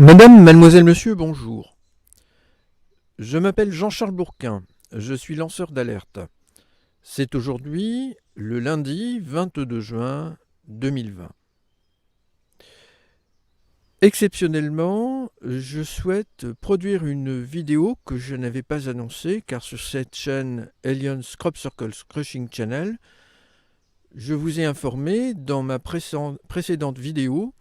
Madame, mademoiselle, monsieur, bonjour. Je m'appelle Jean-Charles Bourquin, je suis lanceur d'alerte. C'est aujourd'hui le lundi 22 juin 2020. Exceptionnellement, je souhaite produire une vidéo que je n'avais pas annoncée car sur cette chaîne Aliens Crop Circles Crushing Channel, je vous ai informé dans ma précédente vidéo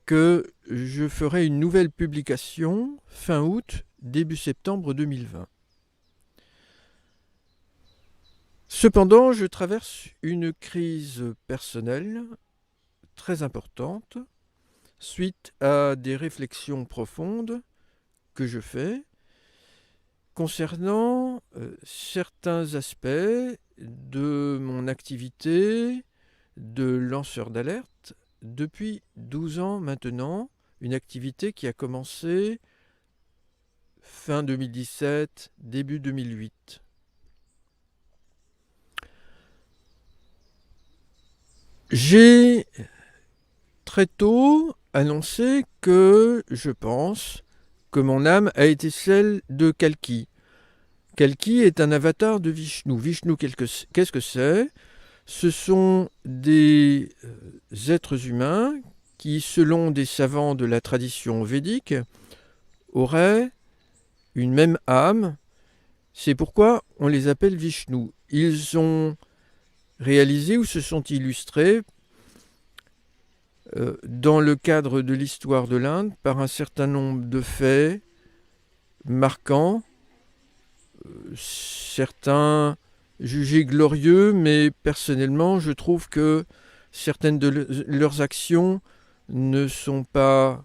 que je ferai une nouvelle publication fin août, début septembre 2020. Cependant, je traverse une crise personnelle très importante suite à des réflexions profondes que je fais concernant certains aspects de mon activité de lanceur d'alerte depuis 12 ans maintenant, une activité qui a commencé fin 2017, début 2008. J'ai très tôt annoncé que je pense que mon âme a été celle de Kalki. Kalki est un avatar de Vishnu. Vishnu, qu'est-ce que c'est? Ce sont des êtres humains qui, selon des savants de la tradition védique, auraient une même âme. C'est pourquoi on les appelle Vishnu. Ils ont réalisé ou se sont illustrés dans le cadre de l'histoire de l'Inde par un certain nombre de faits marquants, certains jugés glorieux, mais personnellement je trouve que certaines de leurs actions ne sont pas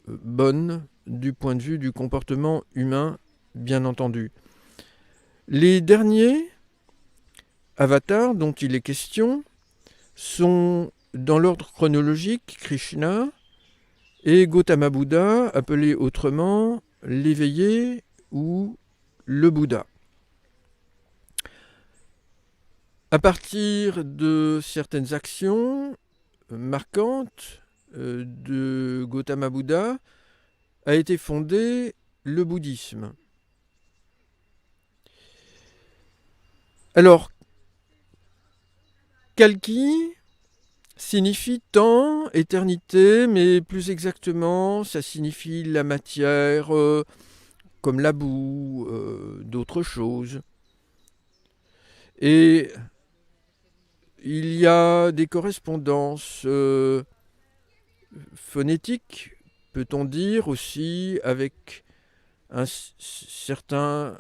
bonnes du point de vue du comportement humain, bien entendu. Les derniers avatars dont il est question sont, dans l'ordre chronologique, Krishna et Gautama Bouddha, appelé autrement l'éveillé ou le Bouddha. À partir de certaines actions marquantes de Gautama Bouddha a été fondé le bouddhisme. Alors, Kalki signifie temps, éternité, mais plus exactement, ça signifie la matière, comme la boue, d'autres choses. Et il y a des correspondances phonétiques, peut-on dire, aussi, avec un certain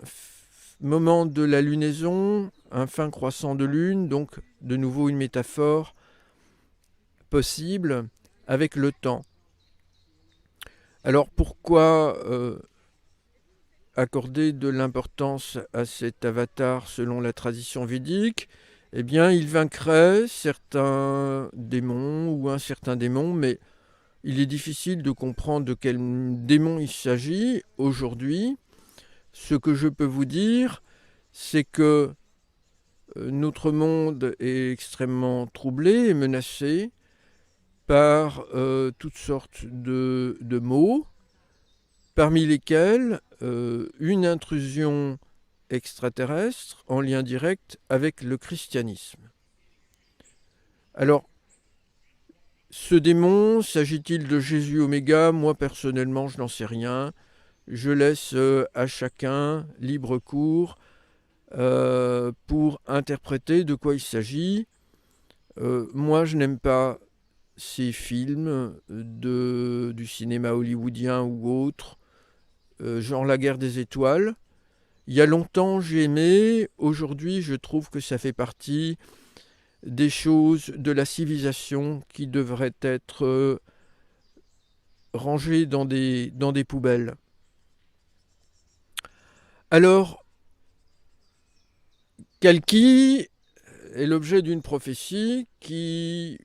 moment de la lunaison, un fin croissant de lune, donc de nouveau une métaphore possible avec le temps. Alors pourquoi accorder de l'importance à cet avatar selon la tradition védique? Eh bien, il vaincrait certains démons ou un certain démon, mais il est difficile de comprendre de quel démon il s'agit aujourd'hui. Ce que je peux vous dire, c'est que notre monde est extrêmement troublé et menacé par toutes sortes de maux, parmi lesquels une intrusion extraterrestre en lien direct avec le christianisme. Alors, ce démon, s'agit-il de Jésus Oméga? Moi, personnellement, je n'en sais rien. Je laisse à chacun libre cours pour interpréter de quoi il s'agit. Moi, je n'aime pas ces films du cinéma hollywoodien ou autre, genre La Guerre des Étoiles. Il y a longtemps, j'ai aimé. Aujourd'hui, je trouve que ça fait partie des choses de la civilisation qui devraient être rangées dans des poubelles. Alors, Kalki est l'objet d'une prophétie qui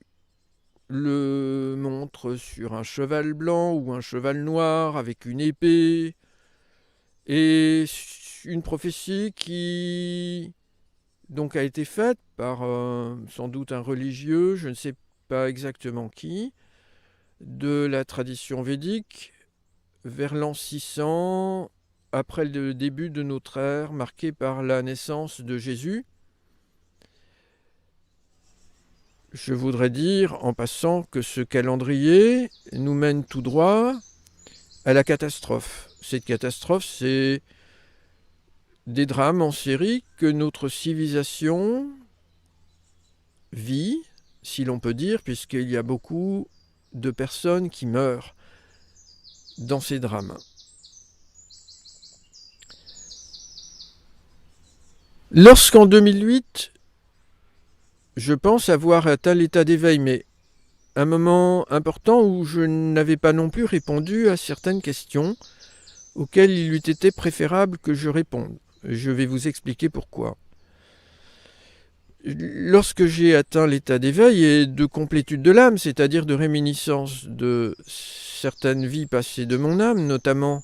le montre sur un cheval blanc ou un cheval noir avec une épée, et une prophétie qui donc a été faite par sans doute un religieux, je ne sais pas exactement qui, de la tradition védique, vers l'an 600, après le début de notre ère, marqué par la naissance de Jésus. Je voudrais dire, en passant, que ce calendrier nous mène tout droit à la catastrophe. Cette catastrophe, c'est des drames en série que notre civilisation vit, si l'on peut dire, puisqu'il y a beaucoup de personnes qui meurent dans ces drames. Lorsqu'en 2008, je pense avoir atteint l'état d'éveil, mais un moment important où je n'avais pas non plus répondu à certaines questions auxquelles il eût été préférable que je réponde. Je vais vous expliquer pourquoi. Lorsque j'ai atteint l'état d'éveil et de complétude de l'âme, c'est-à-dire de réminiscence de certaines vies passées de mon âme, notamment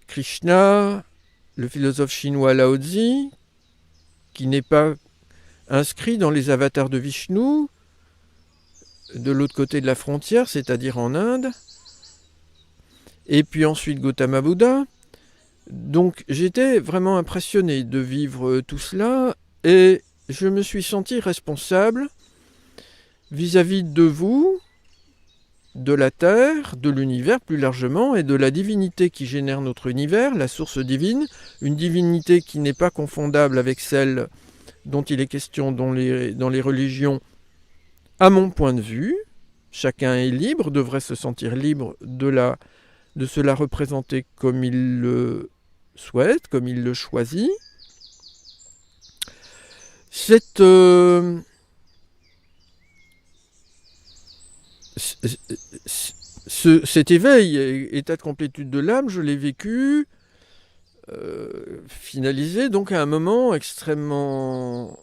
Krishna, le philosophe chinois Lao Tzu, qui n'est pas inscrit dans les avatars de Vishnu, de l'autre côté de la frontière, c'est-à-dire en Inde, et puis ensuite Gautama Bouddha. Donc j'étais vraiment impressionné de vivre tout cela, et je me suis senti responsable vis-à-vis de vous, de la Terre, de l'univers plus largement, et de la divinité qui génère notre univers, la source divine, une divinité qui n'est pas confondable avec celle dont il est question dans les religions, à mon point de vue. Chacun est libre, devrait se sentir libre de se la représenter comme il le souhaite, comme il le choisit. Cet éveil, état de complétude de l'âme, je l'ai vécu, finalisé donc à un moment extrêmement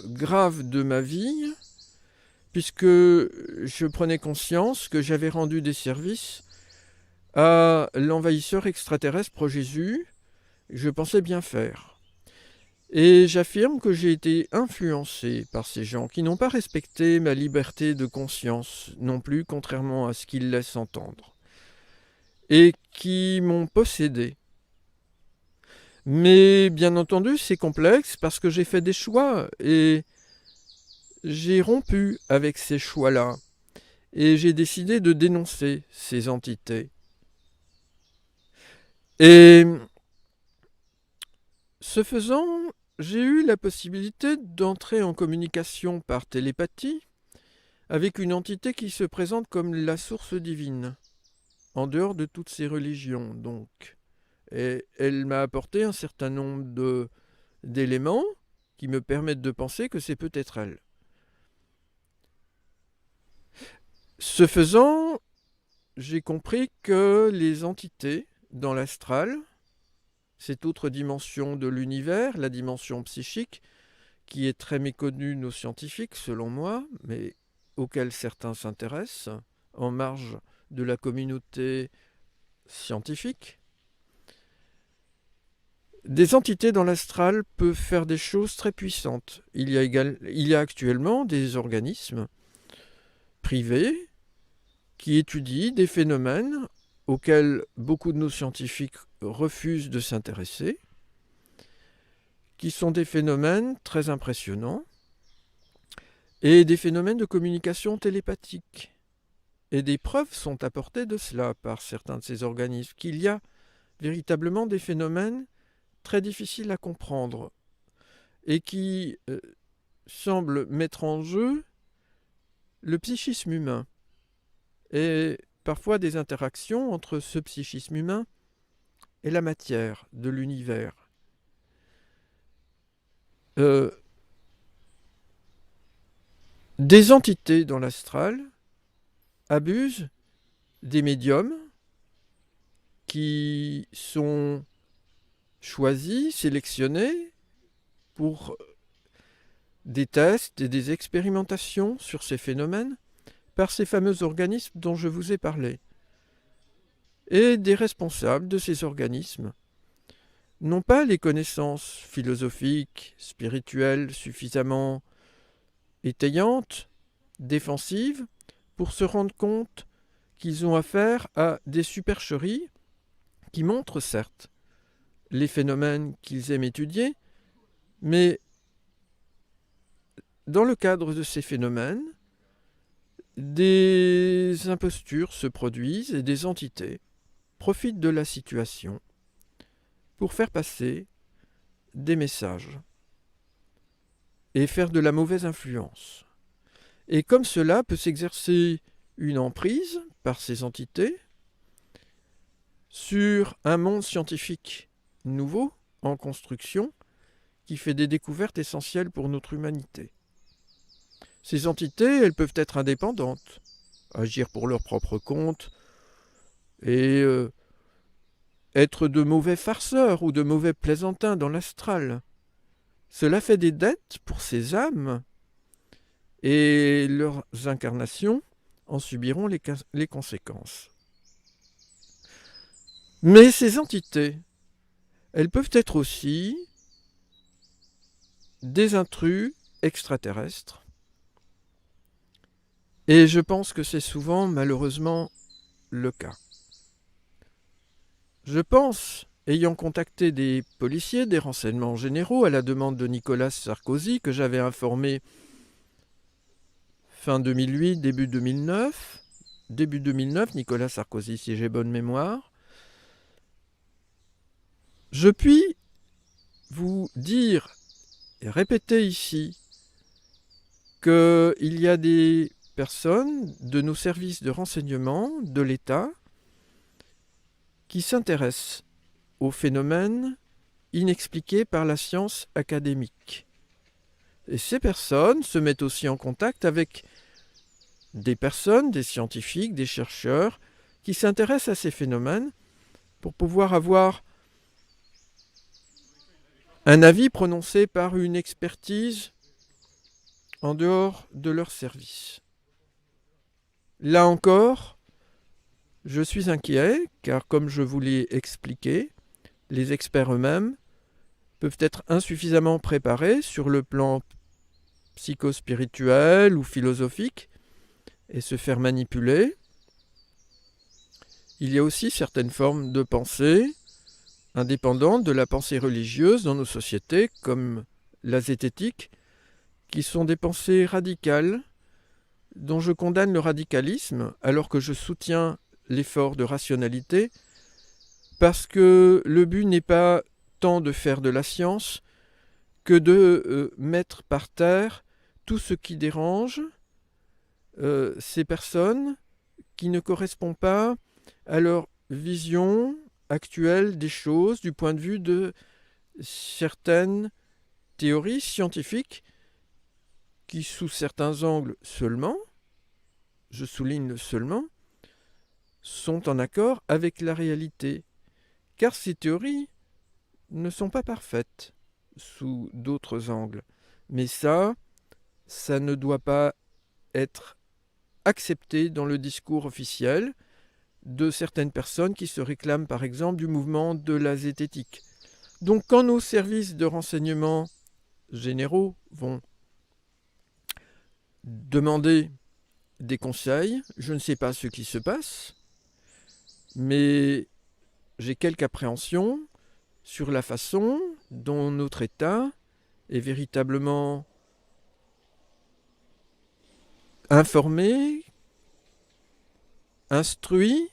grave de ma vie, puisque je prenais conscience que j'avais rendu des services à l'envahisseur extraterrestre pro-Jésus. Je pensais bien faire. Et j'affirme que j'ai été influencé par ces gens qui n'ont pas respecté ma liberté de conscience non plus, contrairement à ce qu'ils laissent entendre, et qui m'ont possédé. Mais bien entendu, c'est complexe parce que j'ai fait des choix et j'ai rompu avec ces choix-là et j'ai décidé de dénoncer ces entités. Et ce faisant, j'ai eu la possibilité d'entrer en communication par télépathie avec une entité qui se présente comme la source divine, en dehors de toutes ces religions, donc. Et elle m'a apporté un certain nombre d'éléments qui me permettent de penser que c'est peut-être elle. Ce faisant, j'ai compris que les entités dans l'astral, cette autre dimension de l'univers, la dimension psychique, qui est très méconnue de nos scientifiques, selon moi, mais auquel certains s'intéressent, en marge de la communauté scientifique. Des entités dans l'astral peuvent faire des choses très puissantes. Il y a actuellement des organismes privés qui étudient des phénomènes auxquels beaucoup de nos scientifiques refusent de s'intéresser, qui sont des phénomènes très impressionnants, et des phénomènes de communication télépathique. Et des preuves sont apportées de cela par certains de ces organismes, qu'il y a véritablement des phénomènes très difficiles à comprendre et qui semblent mettre en jeu le psychisme humain et parfois des interactions entre ce psychisme humain et la matière de l'univers. Des entités dans l'astral abusent des médiums qui sont choisis, sélectionnés pour des tests et des expérimentations sur ces phénomènes par ces fameux organismes dont je vous ai parlé. Et des responsables de ces organismes n'ont pas les connaissances philosophiques, spirituelles suffisamment étayantes, défensives, pour se rendre compte qu'ils ont affaire à des supercheries qui montrent certes les phénomènes qu'ils aiment étudier, mais dans le cadre de ces phénomènes, des impostures se produisent et des entités profitent de la situation pour faire passer des messages et faire de la mauvaise influence. Et comme cela peut s'exercer une emprise par ces entités sur un monde scientifique nouveau, en construction, qui fait des découvertes essentielles pour notre humanité. Ces entités, elles peuvent être indépendantes, agir pour leur propre compte et être de mauvais farceurs ou de mauvais plaisantins dans l'astral. Cela fait des dettes pour ces âmes et leurs incarnations en subiront les conséquences. Mais ces entités, elles peuvent être aussi des intrus extraterrestres. Et je pense que c'est souvent, malheureusement, le cas. Je pense, ayant contacté des policiers, des renseignements généraux, à la demande de Nicolas Sarkozy, que j'avais informé fin 2008, début 2009, Nicolas Sarkozy, si j'ai bonne mémoire, je puis vous dire et répéter ici qu'il y a des personnes de nos services de renseignement de l'État qui s'intéressent aux phénomènes inexpliqués par la science académique. Et ces personnes se mettent aussi en contact avec des personnes, des scientifiques, des chercheurs qui s'intéressent à ces phénomènes pour pouvoir avoir un avis prononcé par une expertise en dehors de leur service. Là encore, je suis inquiet, car comme je vous l'ai expliqué, les experts eux-mêmes peuvent être insuffisamment préparés sur le plan psychospirituel ou philosophique et se faire manipuler. Il y a aussi certaines formes de pensée indépendantes de la pensée religieuse dans nos sociétés, comme la zététique, qui sont des pensées radicales dont je condamne le radicalisme alors que je soutiens l'effort de rationalité, parce que le but n'est pas tant de faire de la science que de mettre par terre tout ce qui dérange ces personnes qui ne correspondent pas à leur vision actuelle des choses du point de vue de certaines théories scientifiques qui, sous certains angles seulement, je souligne le seulement, sont en accord avec la réalité. Car ces théories ne sont pas parfaites sous d'autres angles. Mais ça ne doit pas être accepté dans le discours officiel de certaines personnes qui se réclament par exemple du mouvement de la zététique. Donc quand nos services de renseignement généraux vont demander des conseils, je ne sais pas ce qui se passe, mais j'ai quelques appréhensions sur la façon dont notre État est véritablement informé, instruit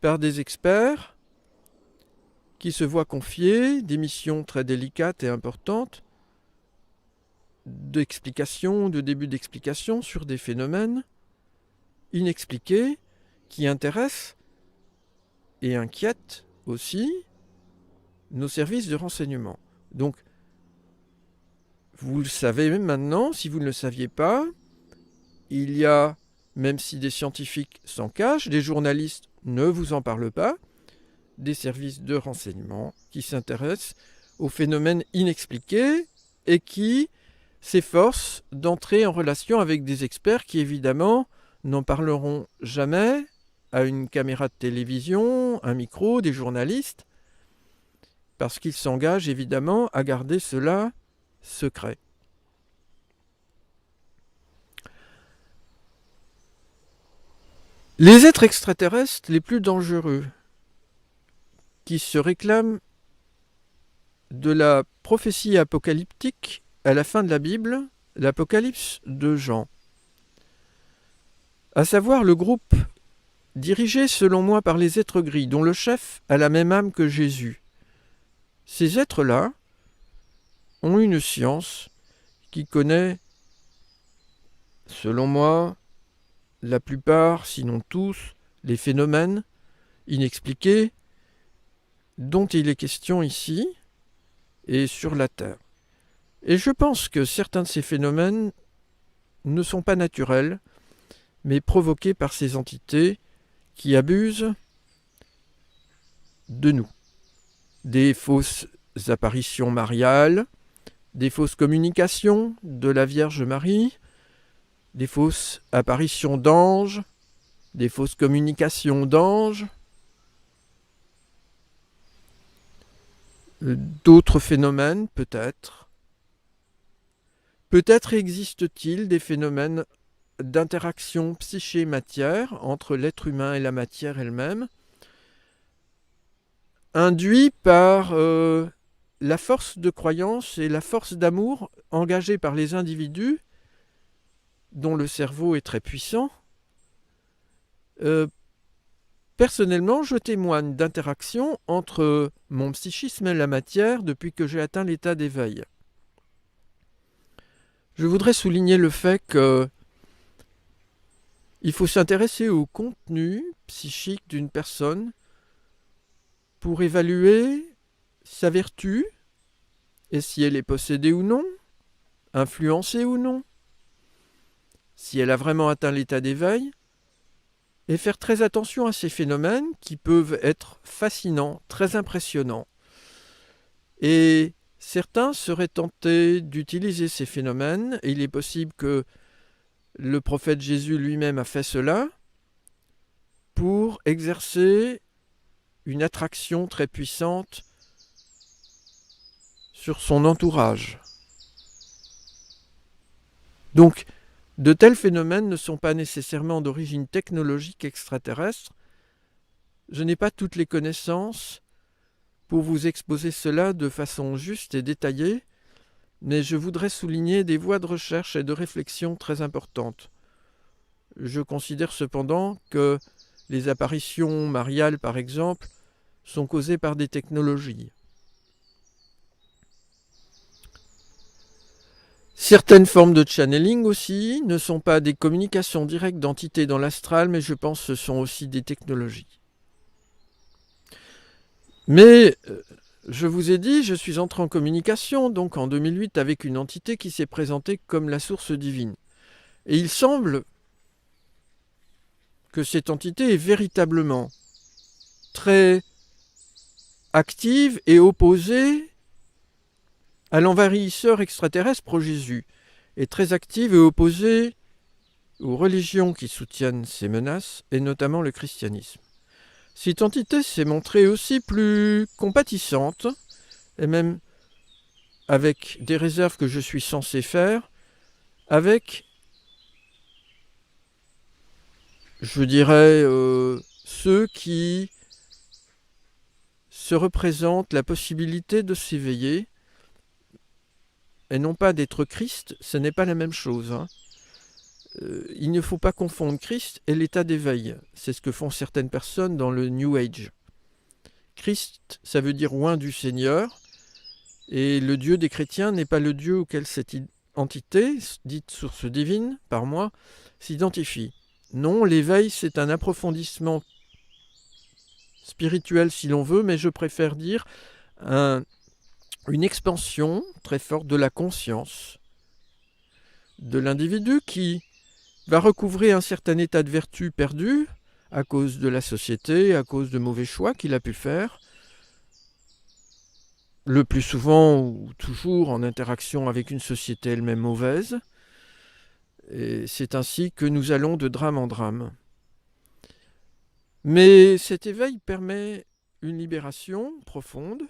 par des experts qui se voient confier des missions très délicates et importantes d'explication, de début d'explication sur des phénomènes inexpliqués qui intéressent et inquiètent aussi nos services de renseignement. Donc, vous le savez même maintenant, si vous ne le saviez pas, il y a, même si des scientifiques s'en cachent, des journalistes ne vous en parlent pas, des services de renseignement qui s'intéressent aux phénomènes inexpliqués et qui s'efforcent d'entrer en relation avec des experts qui, évidemment, n'en parleront jamais à une caméra de télévision, un micro, des journalistes, parce qu'ils s'engagent évidemment à garder cela secret. Les êtres extraterrestres les plus dangereux, qui se réclament de la prophétie apocalyptique à la fin de la Bible, l'Apocalypse de Jean, à savoir le groupe dirigé selon moi par les êtres gris, dont le chef a la même âme que Jésus. Ces êtres-là ont une science qui connaît, selon moi, la plupart, sinon tous, les phénomènes inexpliqués dont il est question ici et sur la Terre. Et je pense que certains de ces phénomènes ne sont pas naturels, mais provoqués par ces entités qui abusent de nous. Des fausses apparitions mariales, des fausses communications de la Vierge Marie, des fausses apparitions d'anges, des fausses communications d'anges, d'autres phénomènes peut-être. Peut-être existe-t-il des phénomènes d'interaction psyché-matière entre l'être humain et la matière elle-même, induits par la force de croyance et la force d'amour engagée par les individus dont le cerveau est très puissant. Personnellement, je témoigne d'interactions entre mon psychisme et la matière depuis que j'ai atteint l'état d'éveil. Je voudrais souligner le fait que il faut s'intéresser au contenu psychique d'une personne pour évaluer sa vertu et si elle est possédée ou non, influencée ou non, si elle a vraiment atteint l'état d'éveil, et faire très attention à ces phénomènes qui peuvent être fascinants, très impressionnants. Et certains seraient tentés d'utiliser ces phénomènes, et il est possible que le prophète Jésus lui-même a fait cela, pour exercer une attraction très puissante sur son entourage. Donc, de tels phénomènes ne sont pas nécessairement d'origine technologique extraterrestre. Je n'ai pas toutes les connaissances pour vous exposer cela de façon juste et détaillée, mais je voudrais souligner des voies de recherche et de réflexion très importantes. Je considère cependant que les apparitions mariales, par exemple, sont causées par des technologies. Certaines formes de channeling aussi ne sont pas des communications directes d'entités dans l'astral, mais je pense que ce sont aussi des technologies. Mais je vous ai dit, je suis entré en communication donc en 2008 avec une entité qui s'est présentée comme la source divine. Et il semble que cette entité est véritablement très active et opposée à l'envahisseur extraterrestre pro-Jésus, et très active et opposée aux religions qui soutiennent ces menaces, et notamment le christianisme. Cette entité s'est montrée aussi plus compatissante, et même avec des réserves que je suis censé faire, avec, je dirais, ceux qui se représentent la possibilité de s'éveiller, et non pas d'être Christ, ce n'est pas la même chose. Il ne faut pas confondre Christ et l'état d'éveil. C'est ce que font certaines personnes dans le New Age. Christ, ça veut dire oint du Seigneur, et le Dieu des chrétiens n'est pas le Dieu auquel cette entité, dite source divine par moi, s'identifie. Non, l'éveil, c'est un approfondissement spirituel si l'on veut, mais je préfère dire une expansion très forte de la conscience de l'individu qui va recouvrer un certain état de vertu perdu à cause de la société, à cause de mauvais choix qu'il a pu faire, le plus souvent ou toujours en interaction avec une société elle-même mauvaise. Et c'est ainsi que nous allons de drame en drame. Mais cet éveil permet une libération profonde,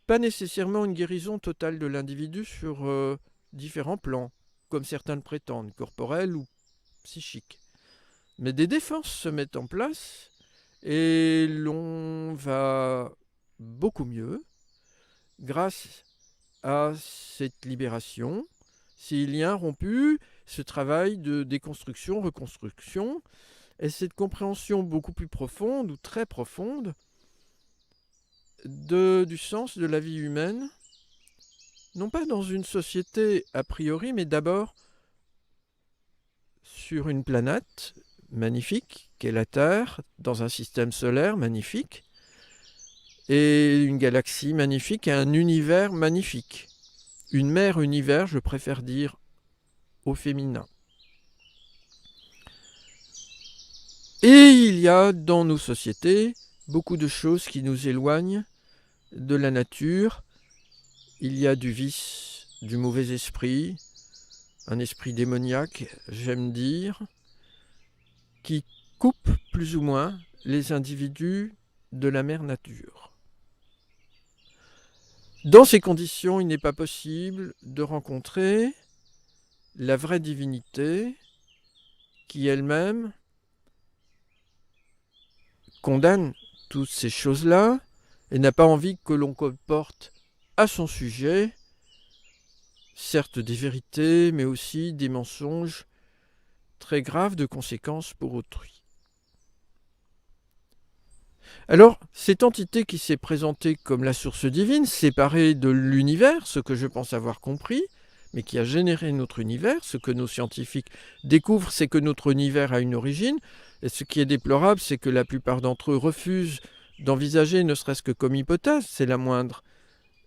pas nécessairement une guérison totale de l'individu sur différents plans, comme certains le prétendent, corporels ou psychiques. Mais des défenses se mettent en place et l'on va beaucoup mieux grâce à cette libération. Ces liens rompus, ce travail de déconstruction, reconstruction, et cette compréhension beaucoup plus profonde ou très profonde du sens de la vie humaine, non pas dans une société a priori, mais d'abord sur une planète magnifique qu'est la Terre, dans un système solaire magnifique, et une galaxie magnifique et un univers magnifique. Une mère univers, je préfère dire au féminin. Et il y a dans nos sociétés beaucoup de choses qui nous éloignent de la nature. Il y a du vice, du mauvais esprit, un esprit démoniaque, j'aime dire, qui coupe plus ou moins les individus de la mère nature. Dans ces conditions, il n'est pas possible de rencontrer la vraie divinité qui elle-même condamne toutes ces choses-là et n'a pas envie que l'on comporte à son sujet, certes des vérités, mais aussi des mensonges très graves de conséquences pour autrui. Alors, cette entité qui s'est présentée comme la source divine, séparée de l'univers, ce que je pense avoir compris, mais qui a généré notre univers, ce que nos scientifiques découvrent, c'est que notre univers a une origine, et ce qui est déplorable, c'est que la plupart d'entre eux refusent d'envisager, ne serait-ce que comme hypothèse, c'est la moindre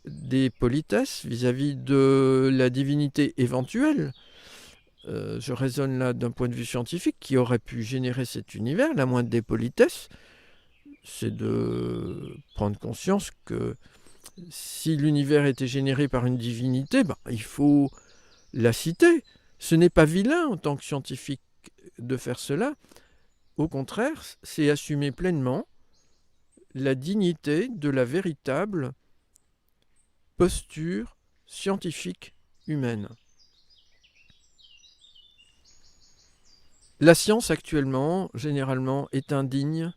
des politesses vis-à-vis de la divinité éventuelle. Je raisonne là d'un point de vue scientifique, qui aurait pu générer cet univers, la moindre des politesses, c'est de prendre conscience que si l'univers était généré par une divinité, il faut la citer. Ce n'est pas vilain en tant que scientifique de faire cela. Au contraire, c'est assumer pleinement la dignité de la véritable posture scientifique humaine. La science actuellement, généralement, est indigne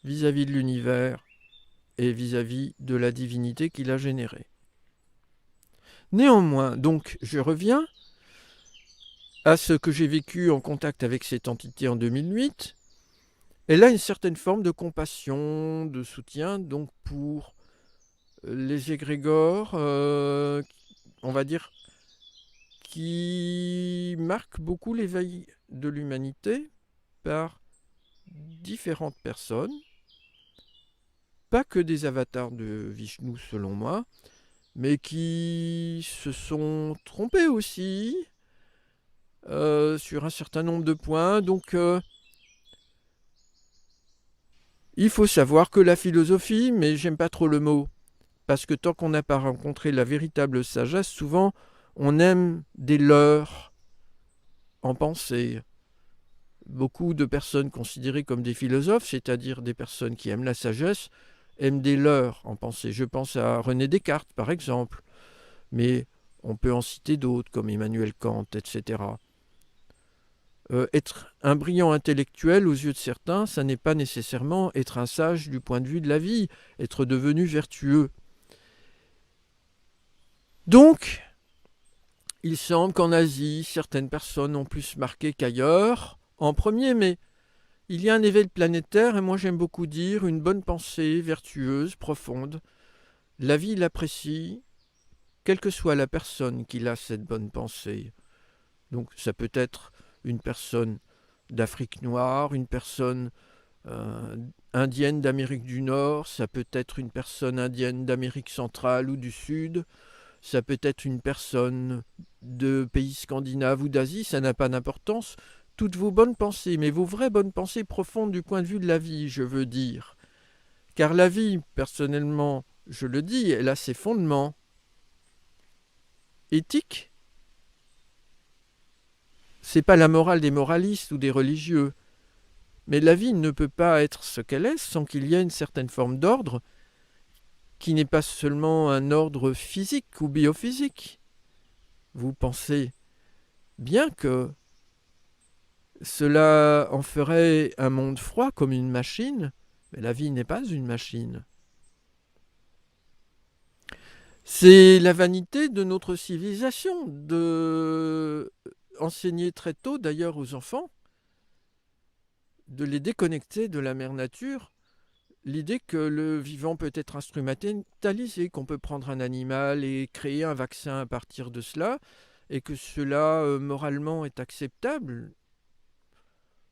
vis-à-vis de l'univers et vis-à-vis de la divinité qui l'a généré. Néanmoins, donc, je reviens à ce que j'ai vécu en contact avec cette entité en 2008. Elle a une certaine forme de compassion, de soutien, donc pour les égrégores, on va dire, qui marquent beaucoup l'éveil de l'humanité par différentes personnes, pas que des avatars de Vishnu selon moi, mais qui se sont trompés aussi sur un certain nombre de points. Donc il faut savoir que la philosophie, mais j'aime pas trop le mot, parce que tant qu'on n'a pas rencontré la véritable sagesse, souvent on aime des leurres en pensée. Beaucoup de personnes considérées comme des philosophes, c'est-à-dire des personnes qui aiment la sagesse, aiment des leurres en pensée. Je pense à René Descartes, par exemple, mais on peut en citer d'autres, comme Emmanuel Kant, etc. Être un brillant intellectuel aux yeux de certains, ça n'est pas nécessairement être un sage du point de vue de la vie, être devenu vertueux. Donc, il semble qu'en Asie, certaines personnes ont plus marqué qu'ailleurs, en premier, mais il y a un éveil planétaire, et moi j'aime beaucoup dire une bonne pensée vertueuse, profonde. La vie l'apprécie, quelle que soit la personne qui a cette bonne pensée. Donc ça peut être une personne d'Afrique noire, une personne indienne d'Amérique du Nord, ça peut être une personne indienne d'Amérique centrale ou du Sud, ça peut être une personne de pays scandinaves ou d'Asie, ça n'a pas d'importance. Toutes vos bonnes pensées, mais vos vraies bonnes pensées profondes du point de vue de la vie, je veux dire. Car la vie, personnellement, je le dis, elle a ses fondements éthiques. C'est pas la morale des moralistes ou des religieux. Mais la vie ne peut pas être ce qu'elle est sans qu'il y ait une certaine forme d'ordre qui n'est pas seulement un ordre physique ou biophysique. Vous pensez bien que Cela en ferait un monde froid comme une machine, mais la vie n'est pas une machine. C'est la vanité de notre civilisation de enseigner très tôt d'ailleurs aux enfants, de les déconnecter de la mère nature, l'idée que le vivant peut être instrumentalisé, qu'on peut prendre un animal et créer un vaccin à partir de cela, et que cela moralement est acceptable.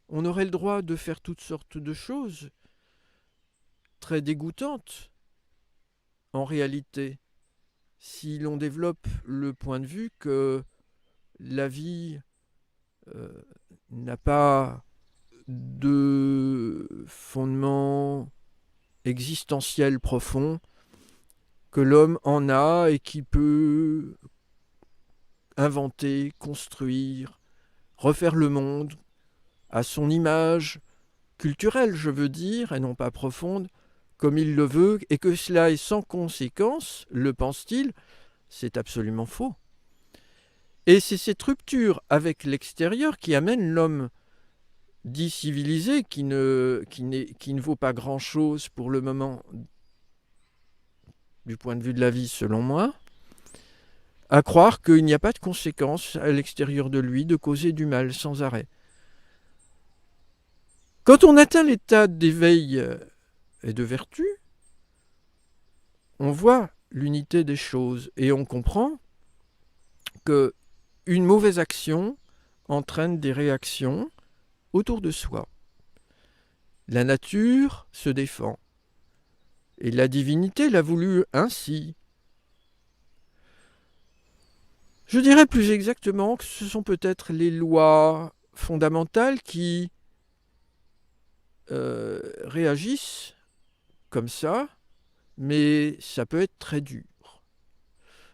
On aurait le droit de faire toutes sortes de choses très dégoûtantes en réalité, si l'on développe le point de vue que la vie euh, n'a pas de fondement existentiel profond, que l'homme en a et qui peut inventer, construire, refaire le monde à son image culturelle, je veux dire, et non pas profonde, comme il le veut, et que cela est sans conséquence, le pense-t-il, c'est absolument faux. Et c'est cette rupture avec l'extérieur qui amène l'homme dit civilisé, qui ne vaut pas grand-chose pour le moment du point de vue de la vie selon moi, à croire qu'il n'y a pas de conséquences à l'extérieur de lui de causer du mal sans arrêt. Quand on atteint l'état d'éveil et de vertu, on voit l'unité des choses et on comprend que une mauvaise action entraîne des réactions autour de soi. La nature se défend et la divinité l'a voulu ainsi. Je dirais plus exactement que ce sont peut-être les lois fondamentales qui réagissent comme ça, mais ça peut être très dur.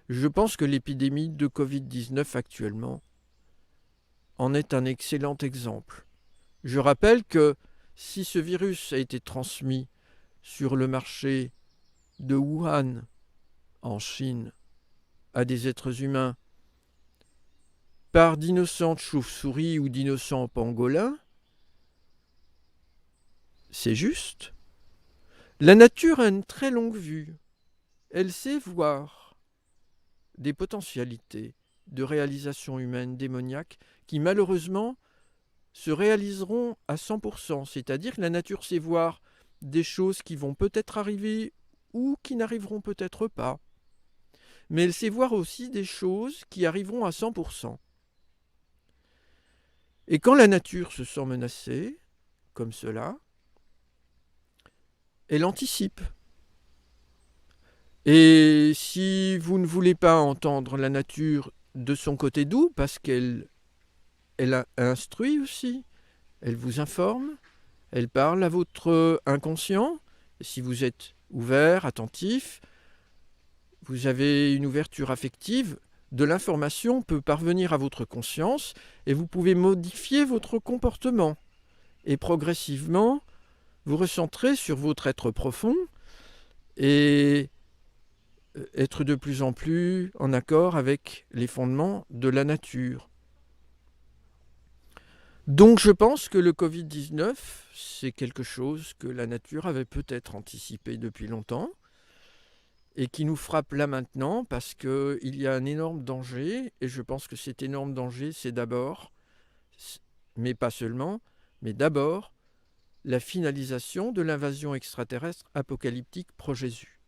Je pense que l'épidémie de Covid-19 actuellement en est un excellent exemple. Je rappelle que si ce virus a été transmis sur le marché de Wuhan, en Chine, à des êtres humains, par d'innocentes chauves-souris ou d'innocents pangolins, c'est juste. La nature a une très longue vue. Elle sait voir des potentialités de réalisation humaine démoniaque qui malheureusement se réaliseront à 100%. C'est-à-dire que la nature sait voir des choses qui vont peut-être arriver ou qui n'arriveront peut-être pas. Mais elle sait voir aussi des choses qui arriveront à 100%. Et quand la nature se sent menacée, comme cela, elle anticipe. Et si vous ne voulez pas entendre la nature de son côté doux, parce qu'elle instruit aussi, elle vous informe, elle parle à votre inconscient, et si vous êtes ouvert, attentif, vous avez une ouverture affective, de l'information peut parvenir à votre conscience et vous pouvez modifier votre comportement. Et progressivement, vous recentrez sur votre être profond et être de plus en plus en accord avec les fondements de la nature. Donc je pense que le Covid-19, c'est quelque chose que la nature avait peut-être anticipé depuis longtemps et qui nous frappe là maintenant parce qu'il y a un énorme danger et je pense que cet énorme danger, c'est d'abord, mais pas seulement, mais d'abord la finalisation de l'invasion extraterrestre apocalyptique pro-Jésus.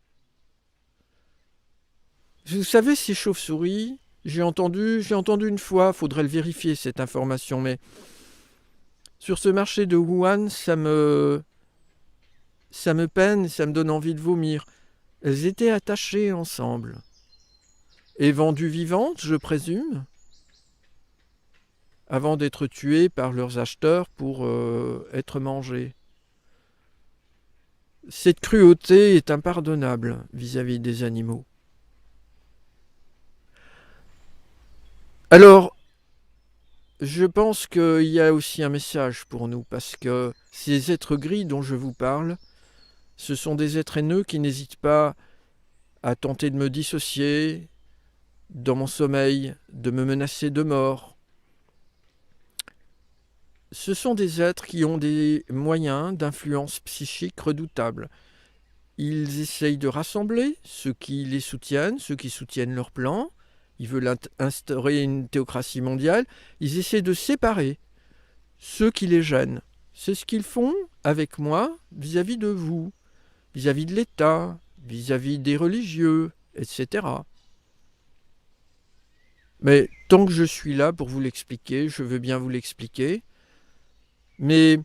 Vous savez, ces chauves-souris, j'ai entendu une fois, faudrait le vérifier cette information, mais sur ce marché de Wuhan, ça me peine, ça me donne envie de vomir. Elles étaient attachées ensemble. Et vendues vivantes, je présume, avant d'être tuées par leurs acheteurs pour être mangées. Cette cruauté est impardonnable vis-à-vis des animaux. Alors, je pense qu'il y a aussi un message pour nous, parce que ces êtres gris dont je vous parle, ce sont des êtres haineux qui n'hésitent pas à tenter de me dissocier dans mon sommeil, de me menacer de mort. ce sont des êtres qui ont des moyens d'influence psychique redoutables. Ils essayent de rassembler ceux qui les soutiennent, ceux qui soutiennent leur plan. Ils veulent instaurer une théocratie mondiale. Ils essaient de séparer ceux qui les gênent. C'est ce qu'ils font avec moi vis-à-vis de vous, vis-à-vis de l'État, vis-à-vis des religieux, etc. Mais tant que je suis là pour vous l'expliquer, je veux bien vous l'expliquer. Mais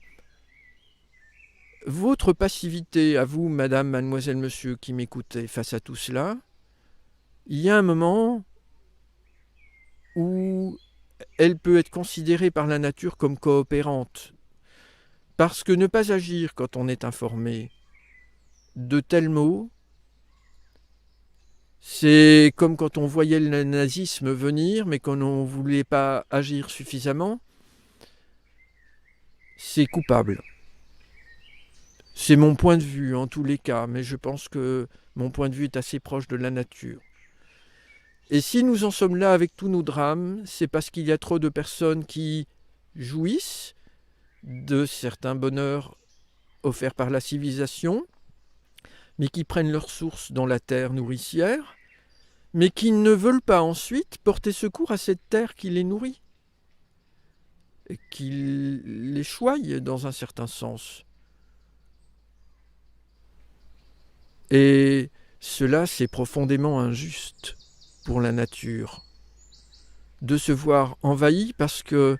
votre passivité, à vous, madame, mademoiselle, monsieur, qui m'écoutez face à tout cela, il y a un moment où elle peut être considérée par la nature comme coopérante. Parce que ne pas agir quand on est informé de tels mots, c'est comme quand on voyait le nazisme venir, mais qu'on ne voulait pas agir suffisamment, c'est coupable. C'est mon point de vue en tous les cas, mais je pense que mon point de vue est assez proche de la nature. Et si nous en sommes là avec tous nos drames, c'est parce qu'il y a trop de personnes qui jouissent de certains bonheurs offerts par la civilisation, mais qui prennent leur source dans la terre nourricière, mais qui ne veulent pas ensuite porter secours à cette terre qui les nourrit, et qui les choye dans un certain sens. Et cela, c'est profondément injuste pour la nature, de se voir envahie parce que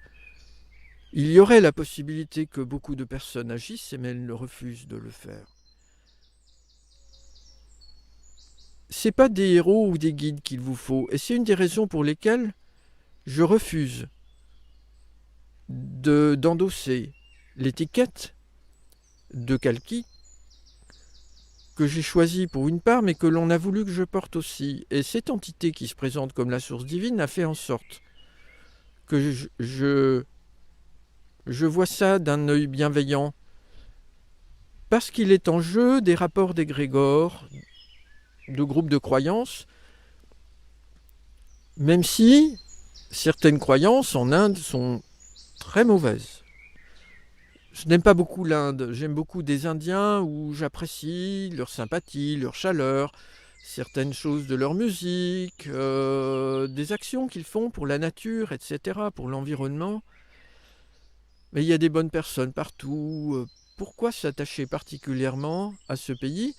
il y aurait la possibilité que beaucoup de personnes agissent, mais elles refusent de le faire. C'est pas des héros ou des guides qu'il vous faut, et c'est une des raisons pour lesquelles je refuse d'endosser l'étiquette de Kalki que j'ai choisie pour une part, mais que l'on a voulu que je porte aussi. Et cette entité qui se présente comme la source divine a fait en sorte que je vois ça d'un œil bienveillant, parce qu'il est en jeu des rapports d'égrégores, de groupes de croyances, même si certaines croyances en Inde sont très mauvaises. Je n'aime pas beaucoup l'Inde, j'aime beaucoup des Indiens où j'apprécie leur sympathie, leur chaleur, certaines choses de leur musique, des actions qu'ils font pour la nature, etc., pour l'environnement. Mais il y a des bonnes personnes partout. Pourquoi s'attacher particulièrement à ce pays ?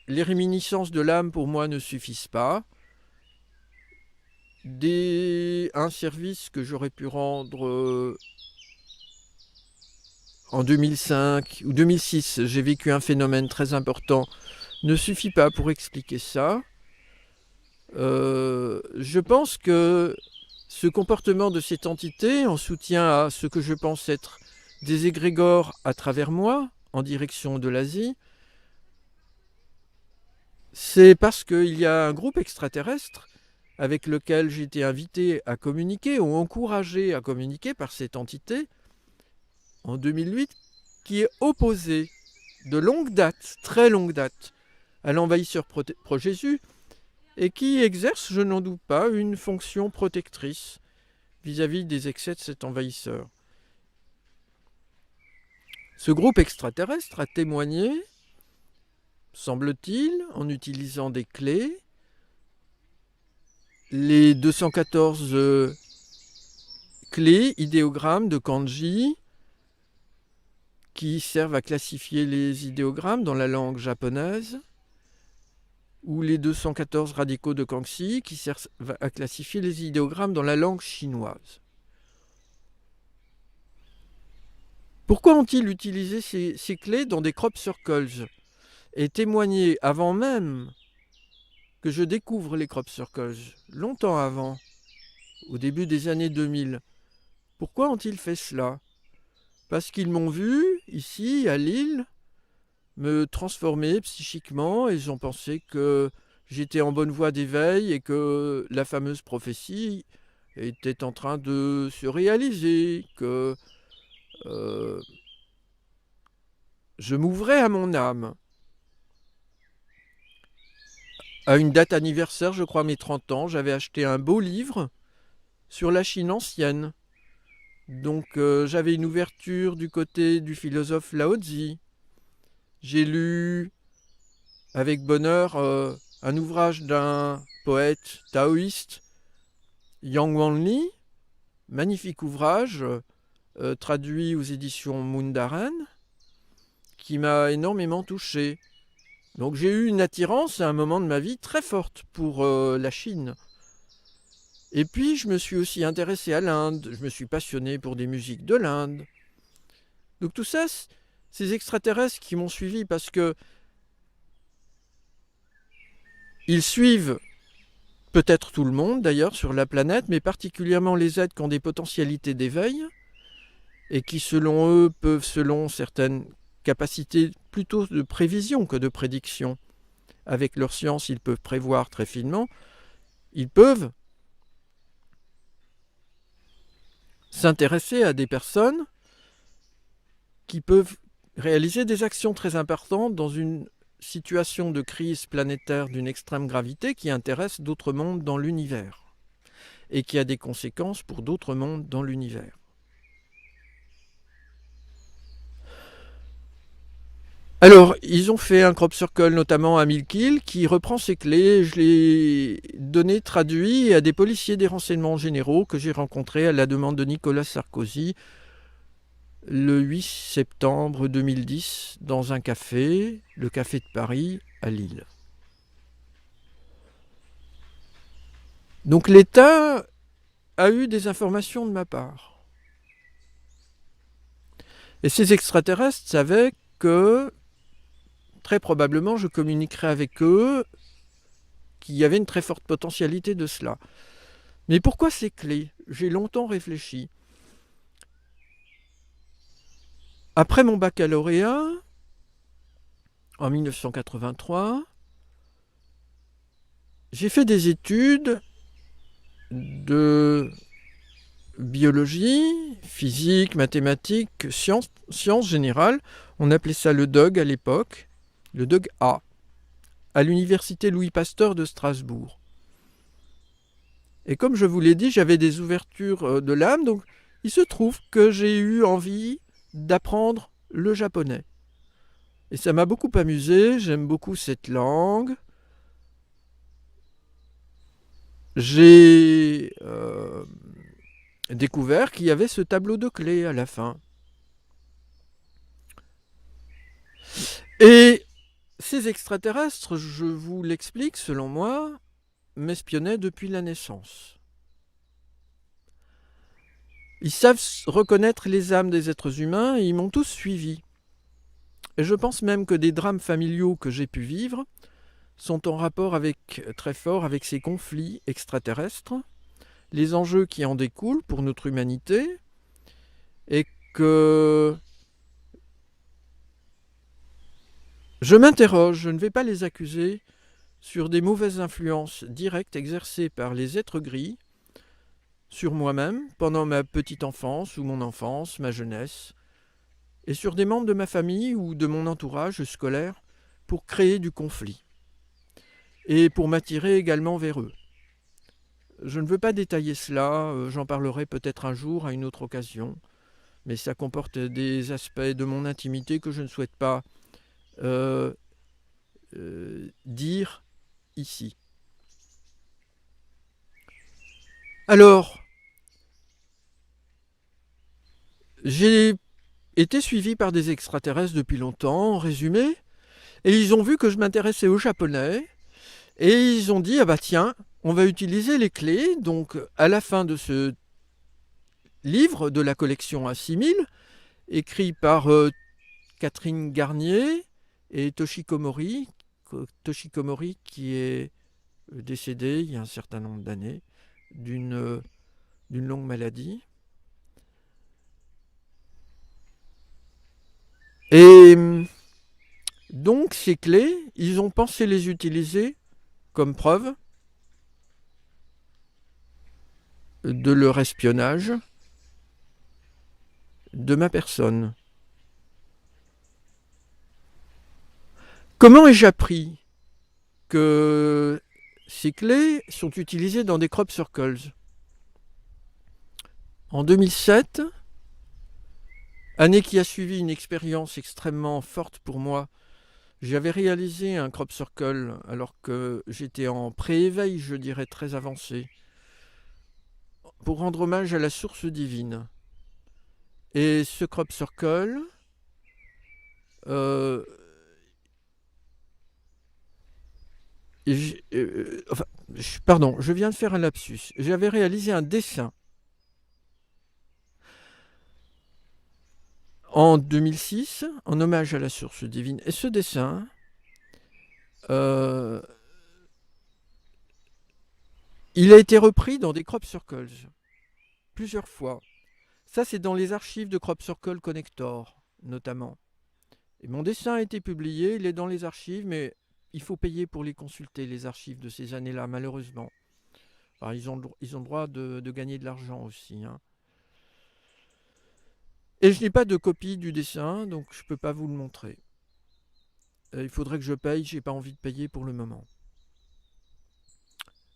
Les réminiscences de l'âme, pour moi, ne suffisent pas. Un service que j'aurais pu rendre en 2005 ou 2006, j'ai vécu un phénomène très important, ne suffit pas pour expliquer ça. Je pense que ce comportement de cette entité, en soutien à ce que je pense être des égrégores à travers moi, en direction de l'Asie, c'est parce qu'il y a un groupe extraterrestre avec lequel j'ai été invité à communiquer ou encouragé à communiquer par cette entité en 2008, qui est opposé de longue date, très longue date, à l'envahisseur pro-Jésus, et qui exerce, je n'en doute pas, une fonction protectrice vis-à-vis des excès de cet envahisseur. Ce groupe extraterrestre a témoigné, semble-t-il, en utilisant des clés, les 214 clés, idéogrammes de kanji, qui servent à classifier les idéogrammes dans la langue japonaise, ou les 214 radicaux de Kangxi, qui servent à classifier les idéogrammes dans la langue chinoise. Pourquoi ont-ils utilisé ces clés dans des crop circles et témoigné avant même que je découvre les crop circles, longtemps avant, au début des années 2000? Pourquoi ont-ils fait cela? Parce qu'ils m'ont vu, ici, à Lille, me transformer psychiquement, et ils ont pensé que j'étais en bonne voie d'éveil et que la fameuse prophétie était en train de se réaliser, que je m'ouvrais à mon âme. À une date anniversaire, je crois mes 30 ans, j'avais acheté un beau livre sur la Chine ancienne. Donc j'avais une ouverture du côté du philosophe Lao Tzu. J'ai lu avec bonheur un ouvrage d'un poète taoïste, Yang Wanli, magnifique ouvrage traduit aux éditions Mundaren, qui m'a énormément touché. Donc j'ai eu une attirance à un moment de ma vie très forte pour la Chine. Et puis je me suis aussi intéressé à l'Inde, je me suis passionné pour des musiques de l'Inde. Donc tout ça, ces extraterrestres qui m'ont suivi parce que ils suivent peut-être tout le monde d'ailleurs sur la planète, mais particulièrement les êtres qui ont des potentialités d'éveil et qui selon eux peuvent, selon certaines capacités plutôt de prévision que de prédiction, avec leur science ils peuvent prévoir très finement, ils peuvent s'intéresser à des personnes qui peuvent réaliser des actions très importantes dans une situation de crise planétaire d'une extrême gravité qui intéresse d'autres mondes dans l'univers et qui a des conséquences pour d'autres mondes dans l'univers. Alors, ils ont fait un crop circle notamment à Millkill qui reprend ces clés. Je l'ai donné traduit à des policiers des renseignements généraux que j'ai rencontrés à la demande de Nicolas Sarkozy le 8 septembre 2010 dans un café, le Café de Paris à Lille. Donc l'État a eu des informations de ma part. Et ces extraterrestres savaient que très probablement je communiquerais avec eux, qu'il y avait une très forte potentialité de cela. Mais pourquoi ces clés? J'ai longtemps réfléchi. Après mon baccalauréat, en 1983, j'ai fait des études de biologie, physique, mathématiques, sciences générales. On appelait ça le DOG à l'époque, le DOG A, à l'université Louis Pasteur de Strasbourg. Et comme je vous l'ai dit, j'avais des ouvertures de l'âme, donc il se trouve que j'ai eu envie d'apprendre le japonais. Et ça m'a beaucoup amusé, j'aime beaucoup cette langue. J'ai découvert qu'il y avait ce tableau de clés à la fin. Et ces extraterrestres, je vous l'explique, selon moi, m'espionnaient depuis la naissance. Ils savent reconnaître les âmes des êtres humains et ils m'ont tous suivi. Et je pense même que des drames familiaux que j'ai pu vivre sont en rapport très fort avec ces conflits extraterrestres, les enjeux qui en découlent pour notre humanité, et que je m'interroge, je ne vais pas les accuser, sur des mauvaises influences directes exercées par les êtres gris sur moi-même pendant ma petite enfance ou mon enfance, ma jeunesse, et sur des membres de ma famille ou de mon entourage scolaire pour créer du conflit et pour m'attirer également vers eux. Je ne veux pas détailler cela, j'en parlerai peut-être un jour à une autre occasion, mais ça comporte des aspects de mon intimité que je ne souhaite pas dire ici. Alors, j'ai été suivi par des extraterrestres depuis longtemps, en résumé, et ils ont vu que je m'intéressais au japonais, et ils ont dit, ah bah tiens, on va utiliser les clés, donc à la fin de ce livre de la collection A6000, écrit par Catherine Garnier et Toshiko Mori qui est décédé il y a un certain nombre d'années d'une longue maladie. Et donc ces clés, ils ont pensé les utiliser comme preuve de leur espionnage de ma personne. Comment ai-je appris que ces clés sont utilisées dans des crop circles? En 2007, année qui a suivi une expérience extrêmement forte pour moi, j'avais réalisé un crop circle alors que j'étais en pré-éveil, je dirais très avancé, pour rendre hommage à la source divine. Et ce crop circle, euh, enfin, pardon, je viens de faire un lapsus. J'avais réalisé un dessin en 2006 en hommage à la source divine. Et ce dessin, euh, il a été repris dans des crop circles plusieurs fois. Ça, c'est dans les archives de Crop Circle Connector, notamment. Et mon dessin a été publié, il est dans les archives, mais il faut payer pour les consulter, les archives de ces années-là, malheureusement. Alors, ils ont le droit de gagner de l'argent aussi, hein. Et je n'ai pas de copie du dessin, donc je ne peux pas vous le montrer. Il faudrait que je paye, j'ai pas envie de payer pour le moment.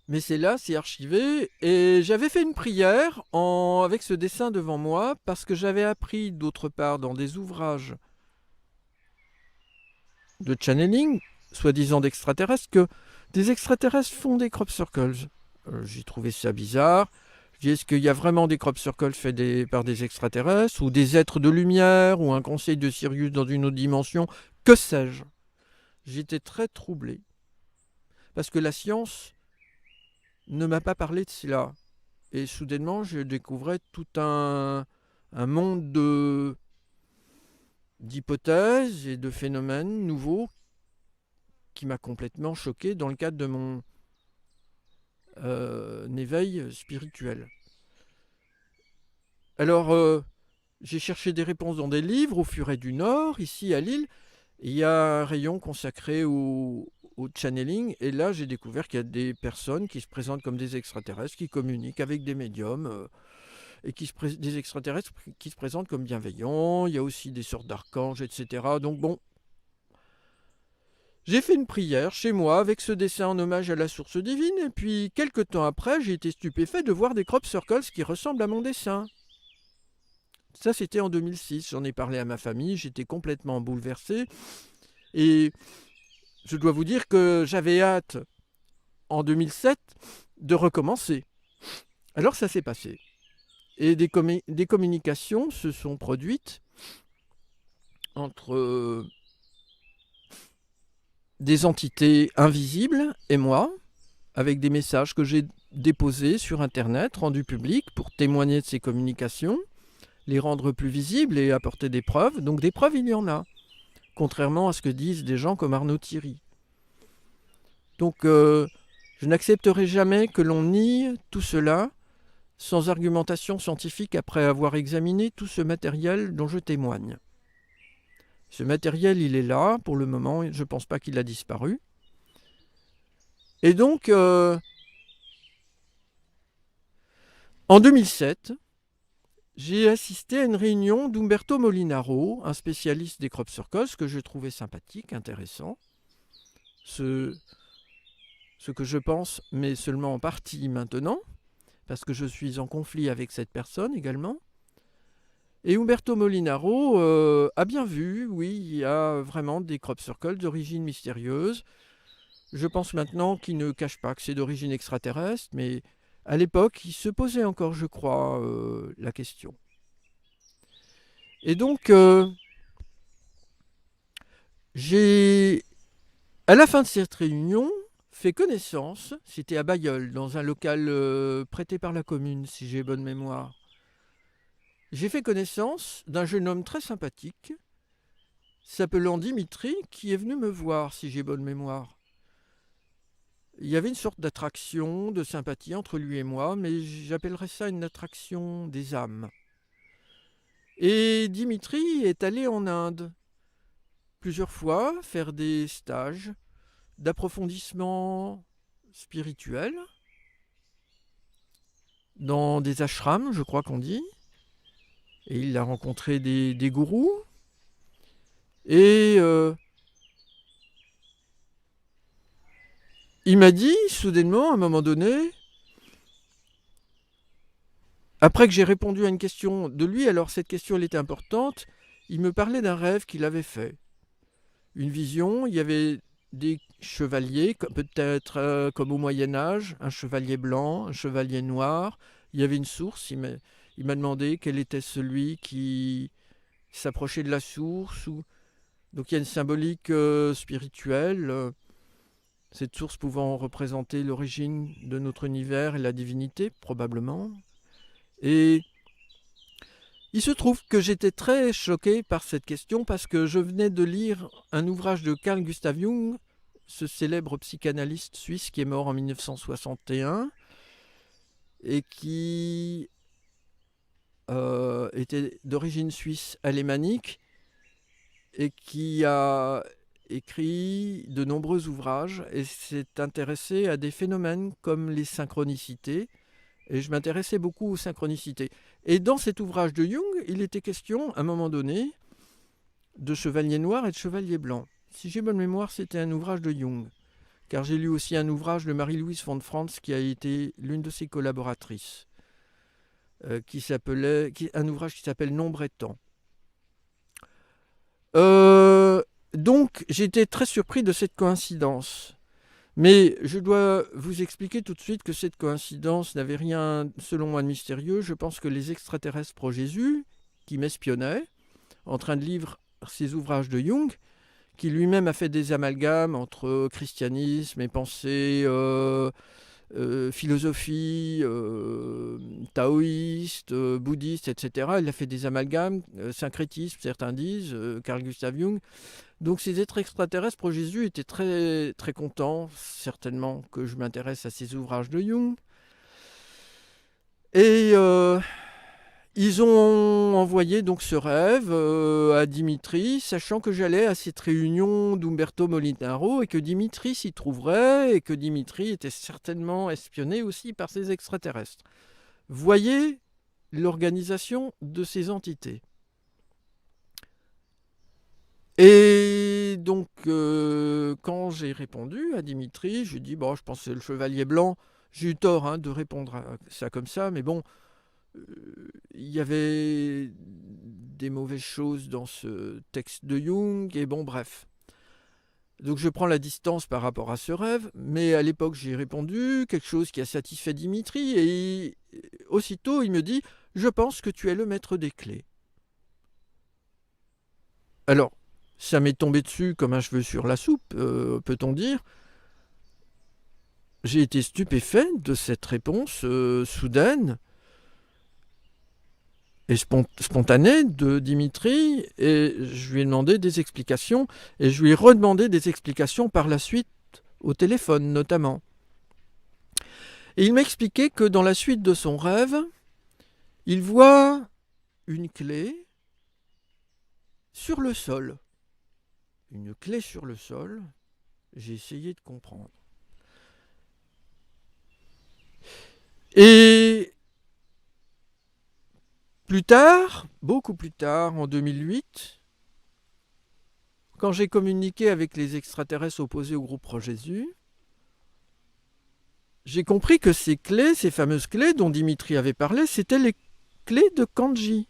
Mais c'est là, c'est archivé, et j'avais fait une prière avec ce dessin devant moi, parce que j'avais appris d'autre part dans des ouvrages de channeling, soi-disant d'extraterrestres, que des extraterrestres font des crop circles. J'ai trouvé ça bizarre. Je dis, est-ce qu'il y a vraiment des crop circles faits par des extraterrestres, ou des êtres de lumière, ou un conseil de Sirius dans une autre dimension? Que sais-je? J'étais très troublé. Parce que la science ne m'a pas parlé de cela. Et soudainement, je découvrais tout un monde d'hypothèses et de phénomènes nouveaux qui m'a complètement choqué dans le cadre de mon éveil spirituel. Alors, j'ai cherché des réponses dans des livres, au Furet du Nord, ici à Lille. Il y a un rayon consacré au channeling, et là j'ai découvert qu'il y a des personnes qui se présentent comme des extraterrestres, qui communiquent avec des médiums, et des extraterrestres qui se présentent comme bienveillants. Il y a aussi des sortes d'archanges, etc. Donc bon, j'ai fait une prière chez moi avec ce dessin en hommage à la source divine, et puis quelques temps après, j'ai été stupéfait de voir des crop circles qui ressemblent à mon dessin. Ça, c'était en 2006. J'en ai parlé à ma famille, j'étais complètement bouleversé. Et je dois vous dire que j'avais hâte, en 2007, de recommencer. Alors ça s'est passé. Et des communications se sont produites entre des entités invisibles et moi, avec des messages que j'ai déposés sur Internet, rendus publics pour témoigner de ces communications, les rendre plus visibles et apporter des preuves. Donc des preuves, il y en a, contrairement à ce que disent des gens comme Arnaud Thierry. Donc je n'accepterai jamais que l'on nie tout cela sans argumentation scientifique après avoir examiné tout ce matériel dont je témoigne. Ce matériel, il est là pour le moment, je ne pense pas qu'il a disparu. Et donc, en 2007, j'ai assisté à une réunion d'Umberto Molinaro, un spécialiste des crop circles, que je trouvais sympathique, intéressant. Ce que je pense, mais seulement en partie maintenant, parce que je suis en conflit avec cette personne également. Et Umberto Molinaro a bien vu, oui, il y a vraiment des crop circles d'origine mystérieuse. Je pense maintenant qu'il ne cache pas que c'est d'origine extraterrestre, mais à l'époque, il se posait encore, je crois, la question. Et donc, j'ai, à la fin de cette réunion, fait connaissance, c'était à Bailleul, dans un local prêté par la commune, si j'ai bonne mémoire. J'ai fait connaissance d'un jeune homme très sympathique, s'appelant Dimitri, qui est venu me voir, si j'ai bonne mémoire. Il y avait une sorte d'attraction, de sympathie entre lui et moi, mais j'appellerais ça une attraction des âmes. Et Dimitri est allé en Inde plusieurs fois faire des stages d'approfondissement spirituel dans des ashrams, je crois qu'on dit. Et il a rencontré des gourous. Et il m'a dit, soudainement, à un moment donné, après que j'ai répondu à une question de lui, alors cette question elle était importante, il me parlait d'un rêve qu'il avait fait. Une vision, il y avait des chevaliers, peut-être comme au Moyen-Âge, un chevalier blanc, un chevalier noir. Il y avait une source, il m'a demandé quel était celui qui s'approchait de la source. Donc il y a une symbolique spirituelle, cette source pouvant représenter l'origine de notre univers et la divinité, probablement. Et il se trouve que j'étais très choqué par cette question parce que je venais de lire un ouvrage de Carl Gustav Jung, ce célèbre psychanalyste suisse qui est mort en 1961 et qui était d'origine suisse alémanique et qui a écrit de nombreux ouvrages et s'est intéressé à des phénomènes comme les synchronicités. Et je m'intéressais beaucoup aux synchronicités. Et dans cet ouvrage de Jung, il était question, à un moment donné, de chevalier noir et de chevalier blanc. Si j'ai bonne mémoire, c'était un ouvrage de Jung. Car j'ai lu aussi un ouvrage de Marie-Louise von Franz, qui a été l'une de ses collaboratrices, un ouvrage qui s'appelle Nombre et temps. Donc, j'étais très surpris de cette coïncidence. Mais je dois vous expliquer tout de suite que cette coïncidence n'avait rien, selon moi, de mystérieux. Je pense que les extraterrestres pro-Jésus, qui m'espionnaient, en train de lire ces ouvrages de Jung, qui lui-même a fait des amalgames entre christianisme et pensée, philosophie, taoïste, bouddhiste, etc. Il a fait des amalgames, syncrétisme, certains disent, Carl Gustav Jung. Donc ces êtres extraterrestres pro Jésus étaient très, très contents, certainement, que je m'intéresse à ces ouvrages de Jung. Et ils ont envoyé donc ce rêve à Dimitri, sachant que j'allais à cette réunion d'Umberto Molinaro et que Dimitri s'y trouverait et que Dimitri était certainement espionné aussi par ces extraterrestres. Voyez l'organisation de ces entités. Et donc, quand j'ai répondu à Dimitri, je lui ai dit, bon, je pense que c'est le chevalier blanc. J'ai eu tort de répondre à ça comme ça, mais bon, il y avait des mauvaises choses dans ce texte de Jung, et bon, bref. Donc je prends la distance par rapport à ce rêve, mais à l'époque j'ai répondu, quelque chose qui a satisfait Dimitri, et aussitôt il me dit, je pense que tu es le maître des clés. Alors, ça m'est tombé dessus comme un cheveu sur la soupe, peut-on dire. J'ai été stupéfait de cette réponse soudaine et spontanée de Dimitri, et je lui ai demandé des explications, et je lui ai redemandé des explications par la suite, au téléphone notamment. Et il m'a expliqué que dans la suite de son rêve, il voit une clé sur le sol. Une clé sur le sol, j'ai essayé de comprendre. Et plus tard, beaucoup plus tard, en 2008, quand j'ai communiqué avec les extraterrestres opposés au groupe Pro-Jésus, j'ai compris que ces clés, ces fameuses clés dont Dimitri avait parlé, c'étaient les clés de Kanji.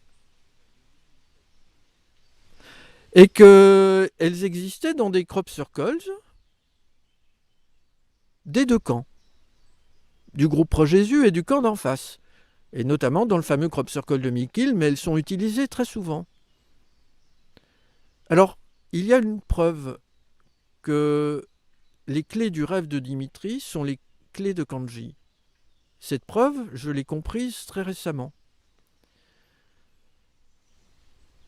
Et qu'elles existaient dans des crop circles des deux camps, du groupe Pro-Jésus et du camp d'en face, et notamment dans le fameux crop circle de Mikil, mais elles sont utilisées très souvent. Alors, il y a une preuve que les clés du rêve de Dimitri sont les clés de Kanji. Cette preuve, je l'ai comprise très récemment.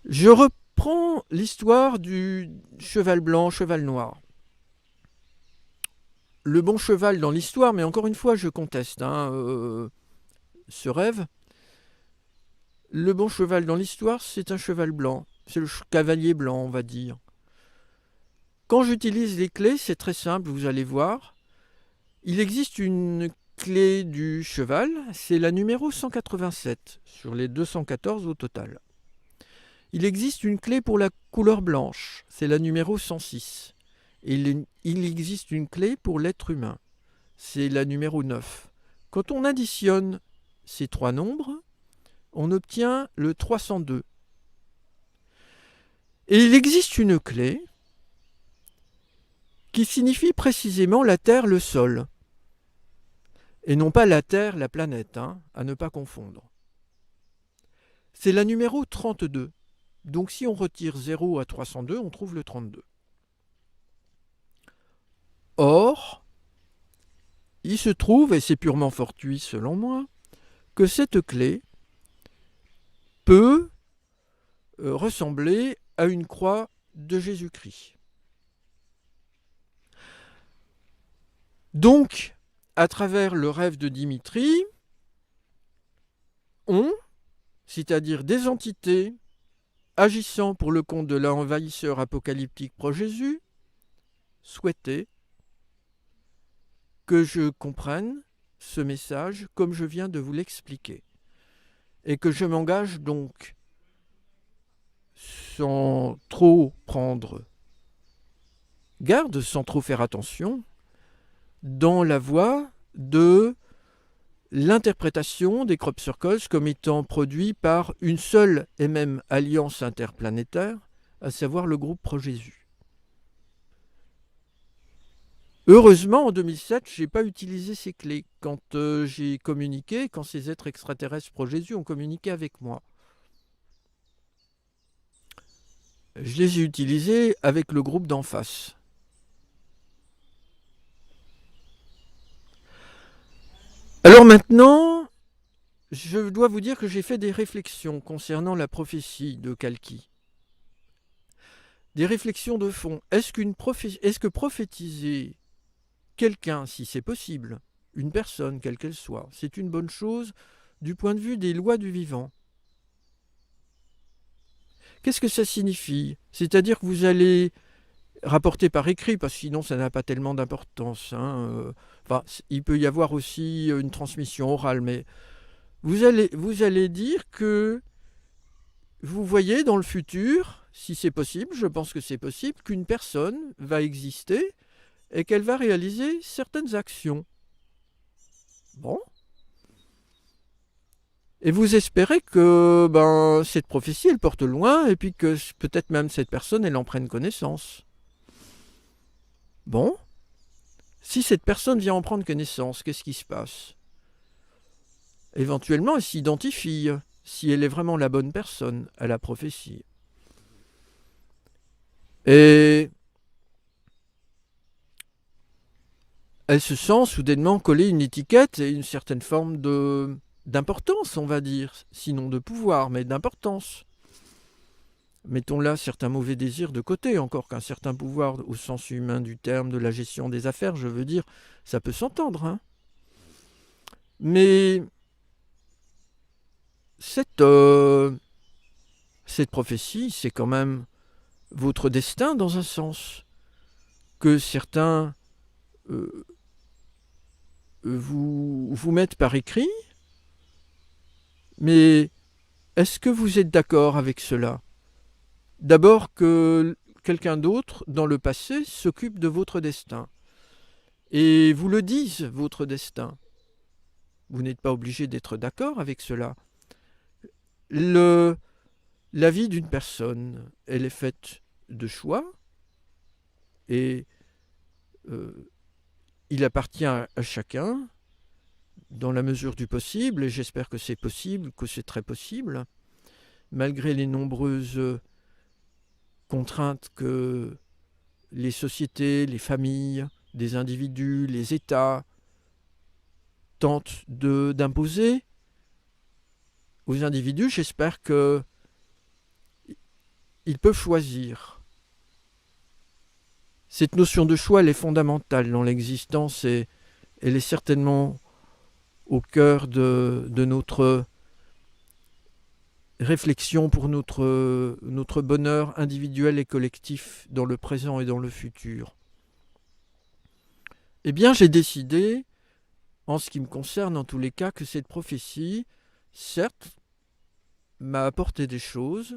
Je reprends l'histoire du cheval blanc, cheval noir. Le bon cheval dans l'histoire, mais encore une fois, je conteste ce rêve. Le bon cheval dans l'histoire, c'est un cheval blanc. C'est le cavalier blanc, on va dire. Quand j'utilise les clés, c'est très simple, vous allez voir. Il existe une clé du cheval, c'est la numéro 187, sur les 214 au total. Il existe une clé pour la couleur blanche, c'est la numéro 106. Et il existe une clé pour l'être humain, c'est la numéro 9. Quand on additionne ces trois nombres, on obtient le 302. Et il existe une clé qui signifie précisément la Terre, le sol. Et non pas la Terre, la planète, à ne pas confondre. C'est la numéro 32. Donc si on retire 0 à 302, on trouve le 32. Or, il se trouve, et c'est purement fortuit selon moi, que cette clé peut ressembler à une croix de Jésus-Christ. Donc, à travers le rêve de Dimitri, c'est-à-dire des entités agissant pour le compte de l'envahisseur apocalyptique pro-Jésus, souhaitaient que je comprenne ce message comme je viens de vous l'expliquer. Et que je m'engage donc, sans trop prendre garde, sans trop faire attention, dans la voie de l'interprétation des crop circles comme étant produits par une seule et même alliance interplanétaire, à savoir le groupe Pro-Jésus. Heureusement, en 2007, je n'ai pas utilisé ces clés quand j'ai communiqué, quand ces êtres extraterrestres Pro-Jésus ont communiqué avec moi. Je les ai utilisées avec le groupe d'en face. Alors maintenant, je dois vous dire que j'ai fait des réflexions concernant la prophétie de Kalki. Des réflexions de fond. Est-ce que prophétiser quelqu'un, si c'est possible, une personne, quelle qu'elle soit, c'est une bonne chose du point de vue des lois du vivant? Qu'est-ce que ça signifie? C'est-à-dire que vous allez rapporter par écrit, parce que sinon ça n'a pas tellement d'importance. Enfin, il peut y avoir aussi une transmission orale, mais vous allez dire que vous voyez dans le futur, si c'est possible, je pense que c'est possible, qu'une personne va exister et qu'elle va réaliser certaines actions. Bon. Et vous espérez que cette prophétie, elle porte loin, et puis que peut-être même cette personne, elle en prenne connaissance. Bon. Si cette personne vient en prendre connaissance, qu'est-ce qui se passe? Éventuellement, elle s'identifie, si elle est vraiment la bonne personne à la prophétie. Et elle se sent soudainement coller une étiquette et une certaine forme d'importance, on va dire, sinon de pouvoir, mais d'importance. Mettons là certains mauvais désirs de côté, encore qu'un certain pouvoir au sens humain du terme de la gestion des affaires, je veux dire, ça peut s'entendre. Mais cette prophétie, c'est quand même votre destin dans un sens, que certains vous mettent par écrit, mais est-ce que vous êtes d'accord avec cela? D'abord que quelqu'un d'autre, dans le passé, s'occupe de votre destin. Et vous le dise, votre destin. Vous n'êtes pas obligé d'être d'accord avec cela. La vie d'une personne, elle est faite de choix, et il appartient à chacun, dans la mesure du possible, et j'espère que c'est possible, que c'est très possible, malgré les nombreuses contraintes que les sociétés, les familles, des individus, les États tentent d'imposer aux individus, j'espère qu'ils peuvent choisir. Cette notion de choix, elle est fondamentale dans l'existence et elle est certainement au cœur de notre réflexion pour notre bonheur individuel et collectif dans le présent et dans le futur. Eh bien, j'ai décidé, en ce qui me concerne en tous les cas, que cette prophétie, certes, m'a apporté des choses,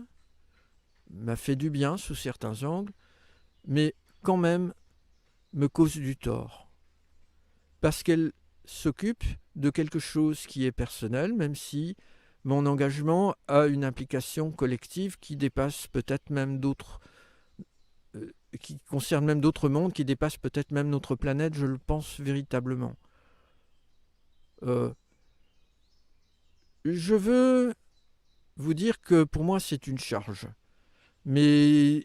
m'a fait du bien sous certains angles, mais quand même me cause du tort. Parce qu'elle s'occupe de quelque chose qui est personnel, même si mon engagement à une implication collective qui dépasse peut-être même d'autres, qui concerne même d'autres mondes, qui dépasse peut-être même notre planète, je le pense véritablement. Euh, je veux vous dire que pour moi c'est une charge, mais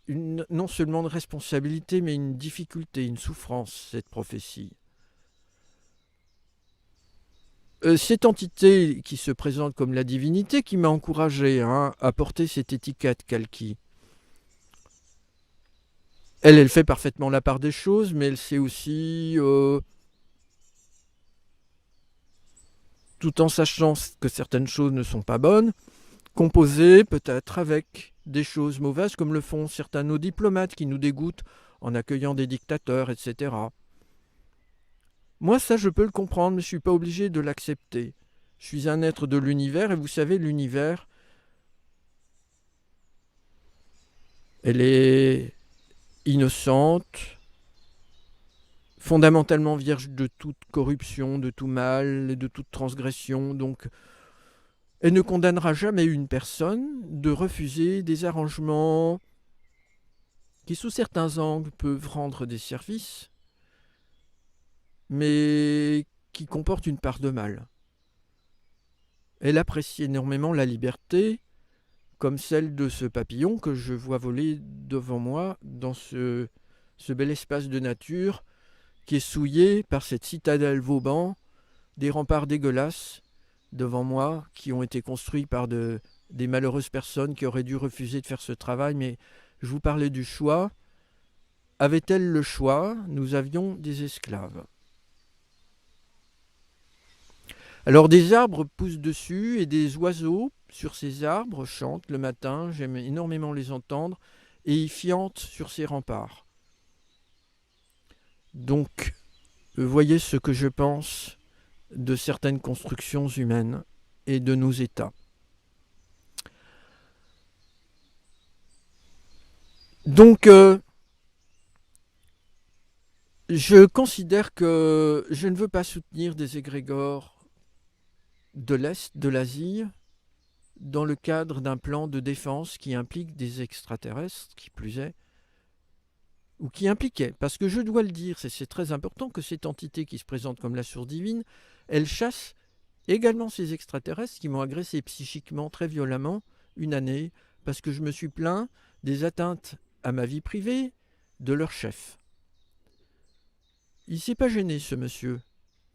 non seulement une responsabilité, mais une difficulté, une souffrance, cette prophétie. Cette entité qui se présente comme la divinité qui m'a encouragé à porter cette étiquette Kalki. Elle fait parfaitement la part des choses, mais elle sait aussi, tout en sachant que certaines choses ne sont pas bonnes, composer peut-être avec des choses mauvaises, comme le font certains de nos diplomates qui nous dégoûtent en accueillant des dictateurs, etc. Moi, ça, je peux le comprendre, mais je ne suis pas obligé de l'accepter. Je suis un être de l'univers, et vous savez, l'univers, elle est innocente, fondamentalement vierge de toute corruption, de tout mal et de toute transgression. Donc, elle ne condamnera jamais une personne de refuser des arrangements qui, sous certains angles, peuvent rendre des services, mais qui comportent une part de mal. Elle apprécie énormément la liberté, comme celle de ce papillon que je vois voler devant moi dans ce bel espace de nature qui est souillé par cette citadelle Vauban, des remparts dégueulasses devant moi qui ont été construits par des malheureuses personnes qui auraient dû refuser de faire ce travail. Mais je vous parlais du choix. Avait-elle le choix? Nous avions des esclaves. Alors des arbres poussent dessus et des oiseaux sur ces arbres chantent le matin, j'aime énormément les entendre, et ils fiantent sur ces remparts. Donc, voyez ce que je pense de certaines constructions humaines et de nos États. Donc, je considère que je ne veux pas soutenir des égrégores de l'Est, de l'Asie, dans le cadre d'un plan de défense qui implique des extraterrestres, qui plus est, ou qui impliquait, parce que je dois le dire, c'est très important que cette entité qui se présente comme la source divine, elle chasse également ces extraterrestres qui m'ont agressé psychiquement très violemment une année, parce que je me suis plaint des atteintes à ma vie privée de leur chef. Il ne s'est pas gêné, ce monsieur,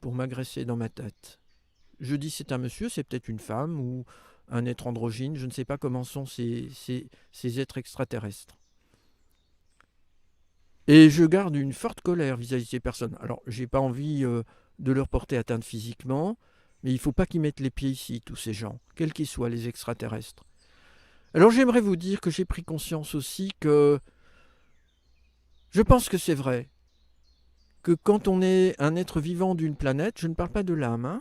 pour m'agresser dans ma tête. Je dis c'est un monsieur, c'est peut-être une femme ou un être androgyne, je ne sais pas comment sont ces êtres extraterrestres. Et je garde une forte colère vis-à-vis de ces personnes. Alors, j'ai pas envie de leur porter atteinte physiquement, mais il ne faut pas qu'ils mettent les pieds ici, tous ces gens, quels qu'ils soient, les extraterrestres. Alors, j'aimerais vous dire que j'ai pris conscience aussi que je pense que c'est vrai, que quand on est un être vivant d'une planète, je ne parle pas de l'âme,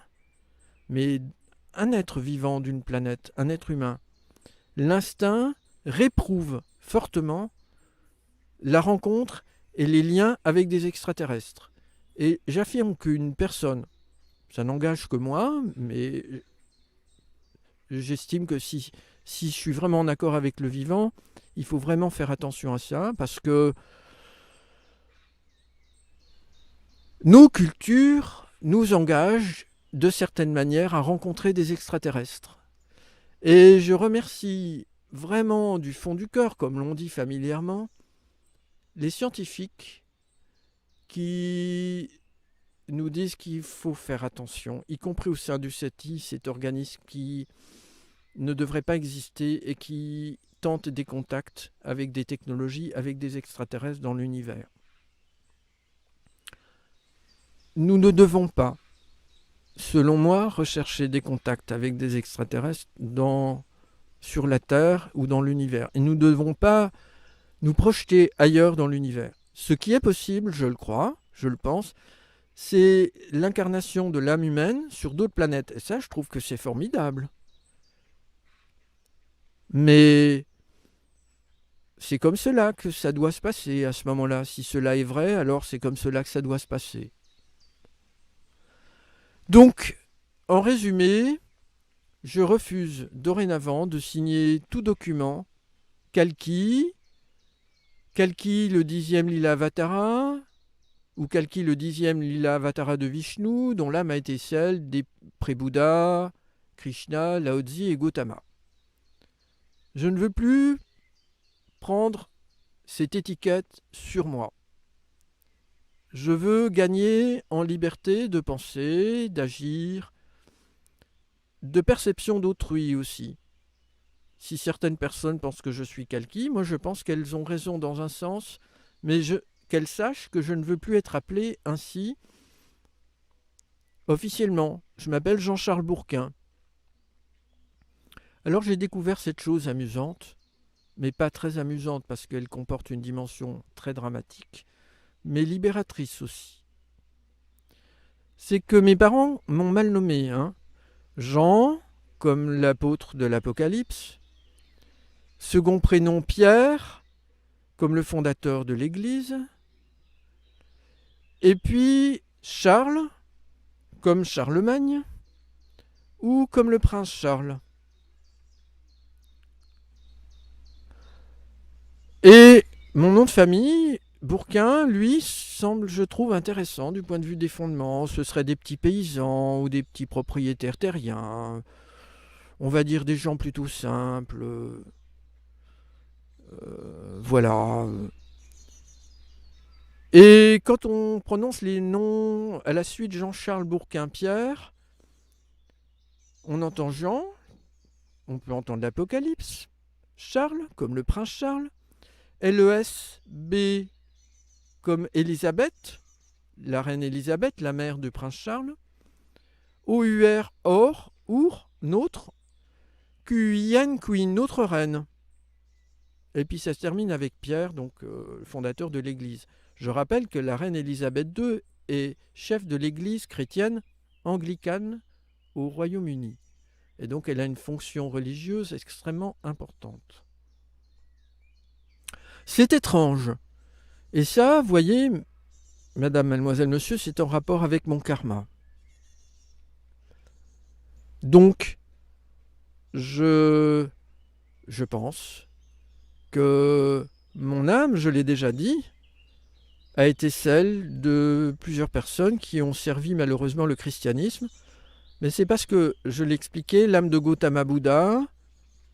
mais un être vivant d'une planète, un être humain, l'instinct réprouve fortement la rencontre et les liens avec des extraterrestres. Et j'affirme qu'une personne, ça n'engage que moi, mais j'estime que si je suis vraiment en accord avec le vivant, il faut vraiment faire attention à ça, parce que nos cultures nous engagent de certaines manières à rencontrer des extraterrestres. Et je remercie vraiment du fond du cœur, comme l'on dit familièrement, les scientifiques qui nous disent qu'il faut faire attention, y compris au sein du SETI, cet organisme qui ne devrait pas exister et qui tente des contacts avec des technologies, avec des extraterrestres dans l'univers. Nous ne devons pas, selon moi, rechercher des contacts avec des extraterrestres sur la Terre ou dans l'univers. Et nous ne devons pas nous projeter ailleurs dans l'univers. Ce qui est possible, je le crois, je le pense, c'est l'incarnation de l'âme humaine sur d'autres planètes. Et ça, je trouve que c'est formidable. Mais c'est comme cela que ça doit se passer à ce moment-là. Si cela est vrai, alors c'est comme cela que ça doit se passer. Donc, en résumé, je refuse dorénavant de signer tout document Kalki le 10e Lila Avatara, ou Kalki le 10e Lila Avatara de Vishnu, dont l'âme a été celle des pré-Bouddhas, Krishna, Lao Tzu et Gautama. Je ne veux plus prendre cette étiquette sur moi. Je veux gagner en liberté de penser, d'agir, de perception d'autrui aussi. Si certaines personnes pensent que je suis Kalki, moi je pense qu'elles ont raison dans un sens, mais qu'elles sachent que je ne veux plus être appelé ainsi officiellement. Je m'appelle Jean-Charles Bourquin. Alors j'ai découvert cette chose amusante, mais pas très amusante parce qu'elle comporte une dimension très dramatique, mais libératrice aussi. C'est que mes parents m'ont mal nommé, hein. Jean, comme l'apôtre de l'Apocalypse. Second prénom Pierre, comme le fondateur de l'Église. Et puis Charles, comme Charlemagne, ou comme le prince Charles. Et mon nom de famille, Bourquin, lui, semble, je trouve, intéressant du point de vue des fondements. Ce seraient des petits paysans ou des petits propriétaires terriens. On va dire des gens plutôt simples. Voilà. Et quand on prononce les noms à la suite Jean-Charles Bourquin-Pierre, on entend Jean, on peut entendre l'Apocalypse, Charles, comme le prince Charles, LES-B, comme Élisabeth, la reine Élisabeth, la mère du prince Charles, OUR, Or, Our, notre, QIN, Queen, notre reine. Et puis ça se termine avec Pierre, donc fondateur de l'Église. Je rappelle que la reine Élisabeth II est chef de l'Église chrétienne anglicane au Royaume-Uni. Et donc elle a une fonction religieuse extrêmement importante. C'est étrange. Et ça, vous voyez, madame, mademoiselle, monsieur, c'est en rapport avec mon karma. Donc, je pense que mon âme, je l'ai déjà dit, a été celle de plusieurs personnes qui ont servi malheureusement le christianisme. Mais c'est parce que, je l'ai expliqué, l'âme de Gautama Bouddha,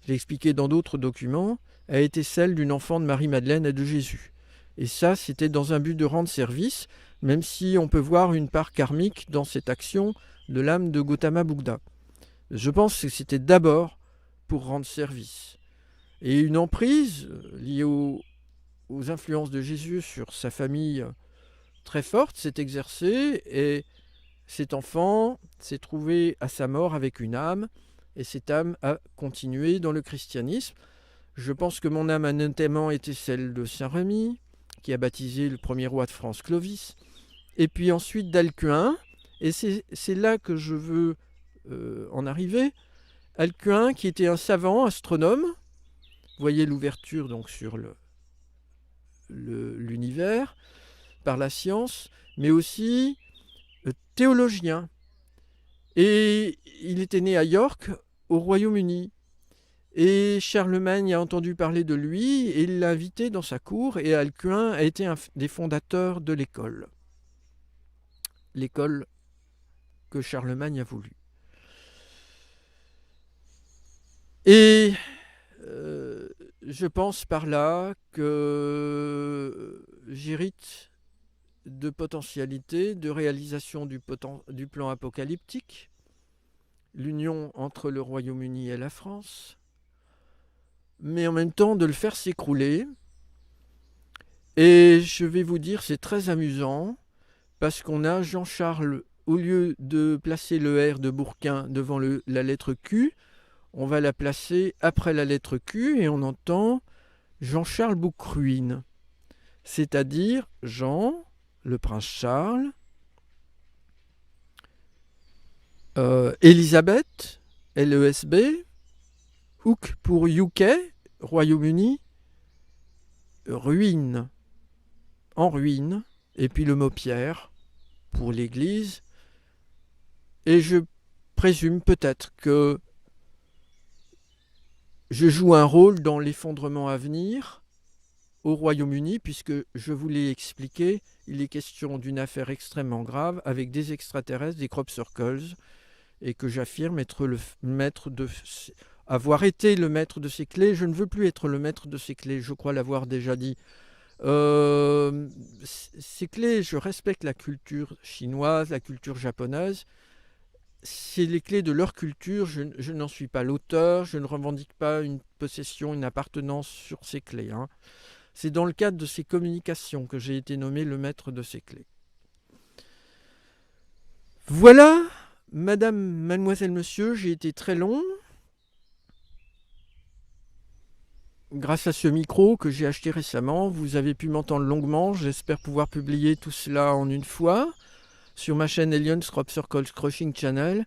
je l'ai expliqué dans d'autres documents, a été celle d'une enfant de Marie-Madeleine et de Jésus. Et ça, c'était dans un but de rendre service, même si on peut voir une part karmique dans cette action de l'âme de Gautama Bouddha. Je pense que c'était d'abord pour rendre service. Et une emprise liée aux influences de Jésus sur sa famille très forte s'est exercée, et cet enfant s'est trouvé à sa mort avec une âme, et cette âme a continué dans le christianisme. Je pense que mon âme a notamment été celle de Saint-Remy, qui a baptisé le premier roi de France, Clovis, et puis ensuite d'Alcuin, et c'est là que je veux en arriver. Alcuin, qui était un savant astronome, vous voyez l'ouverture donc sur l'univers par la science, mais aussi théologien. Et il était né à York, au Royaume-Uni. Et Charlemagne a entendu parler de lui et il l'a invité dans sa cour, et Alcuin a été un des fondateurs de l'école. L'école que Charlemagne a voulu. Et je pense par là que j'hérite de potentialité, de réalisation du plan apocalyptique, l'union entre le Royaume-Uni et la France, mais en même temps de le faire s'écrouler. Et je vais vous dire, c'est très amusant, parce qu'on a Jean-Charles, au lieu de placer le R de Bourquin devant la lettre Q, on va la placer après la lettre Q, et on entend Jean-Charles Boukruine, c'est-à-dire Jean, le prince Charles, Élisabeth, LESB, Hook pour UK, Royaume-Uni, ruine, en ruine, et puis le mot Pierre pour l'Église. Et je présume peut-être que Je joue un rôle dans l'effondrement à venir au Royaume-Uni, puisque je vous l'ai expliqué, il est question d'une affaire extrêmement grave avec des extraterrestres, des crop circles, et que j'affirme être le maître de... avoir été le maître de ces clés. Je ne veux plus être le maître de ces clés, je crois l'avoir déjà dit. Euh, Ces clés, je respecte la culture chinoise, la culture japonaise. C'est les clés de leur culture, je n'en suis pas l'auteur, je ne revendique pas une possession, une appartenance sur ces clés, hein. C'est dans le cadre de ces communications que j'ai été nommé le maître de ces clés. Voilà, madame, mademoiselle, monsieur, j'ai été très long. Grâce à ce micro que j'ai acheté récemment, vous avez pu m'entendre longuement. J'espère pouvoir publier tout cela en une fois sur ma chaîne Aliens Crop Circles Crushing Channel.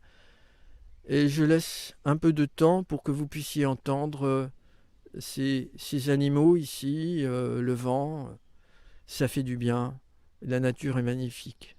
Et je laisse un peu de temps pour que vous puissiez entendre ces animaux ici, le vent. Ça fait du bien. La nature est magnifique.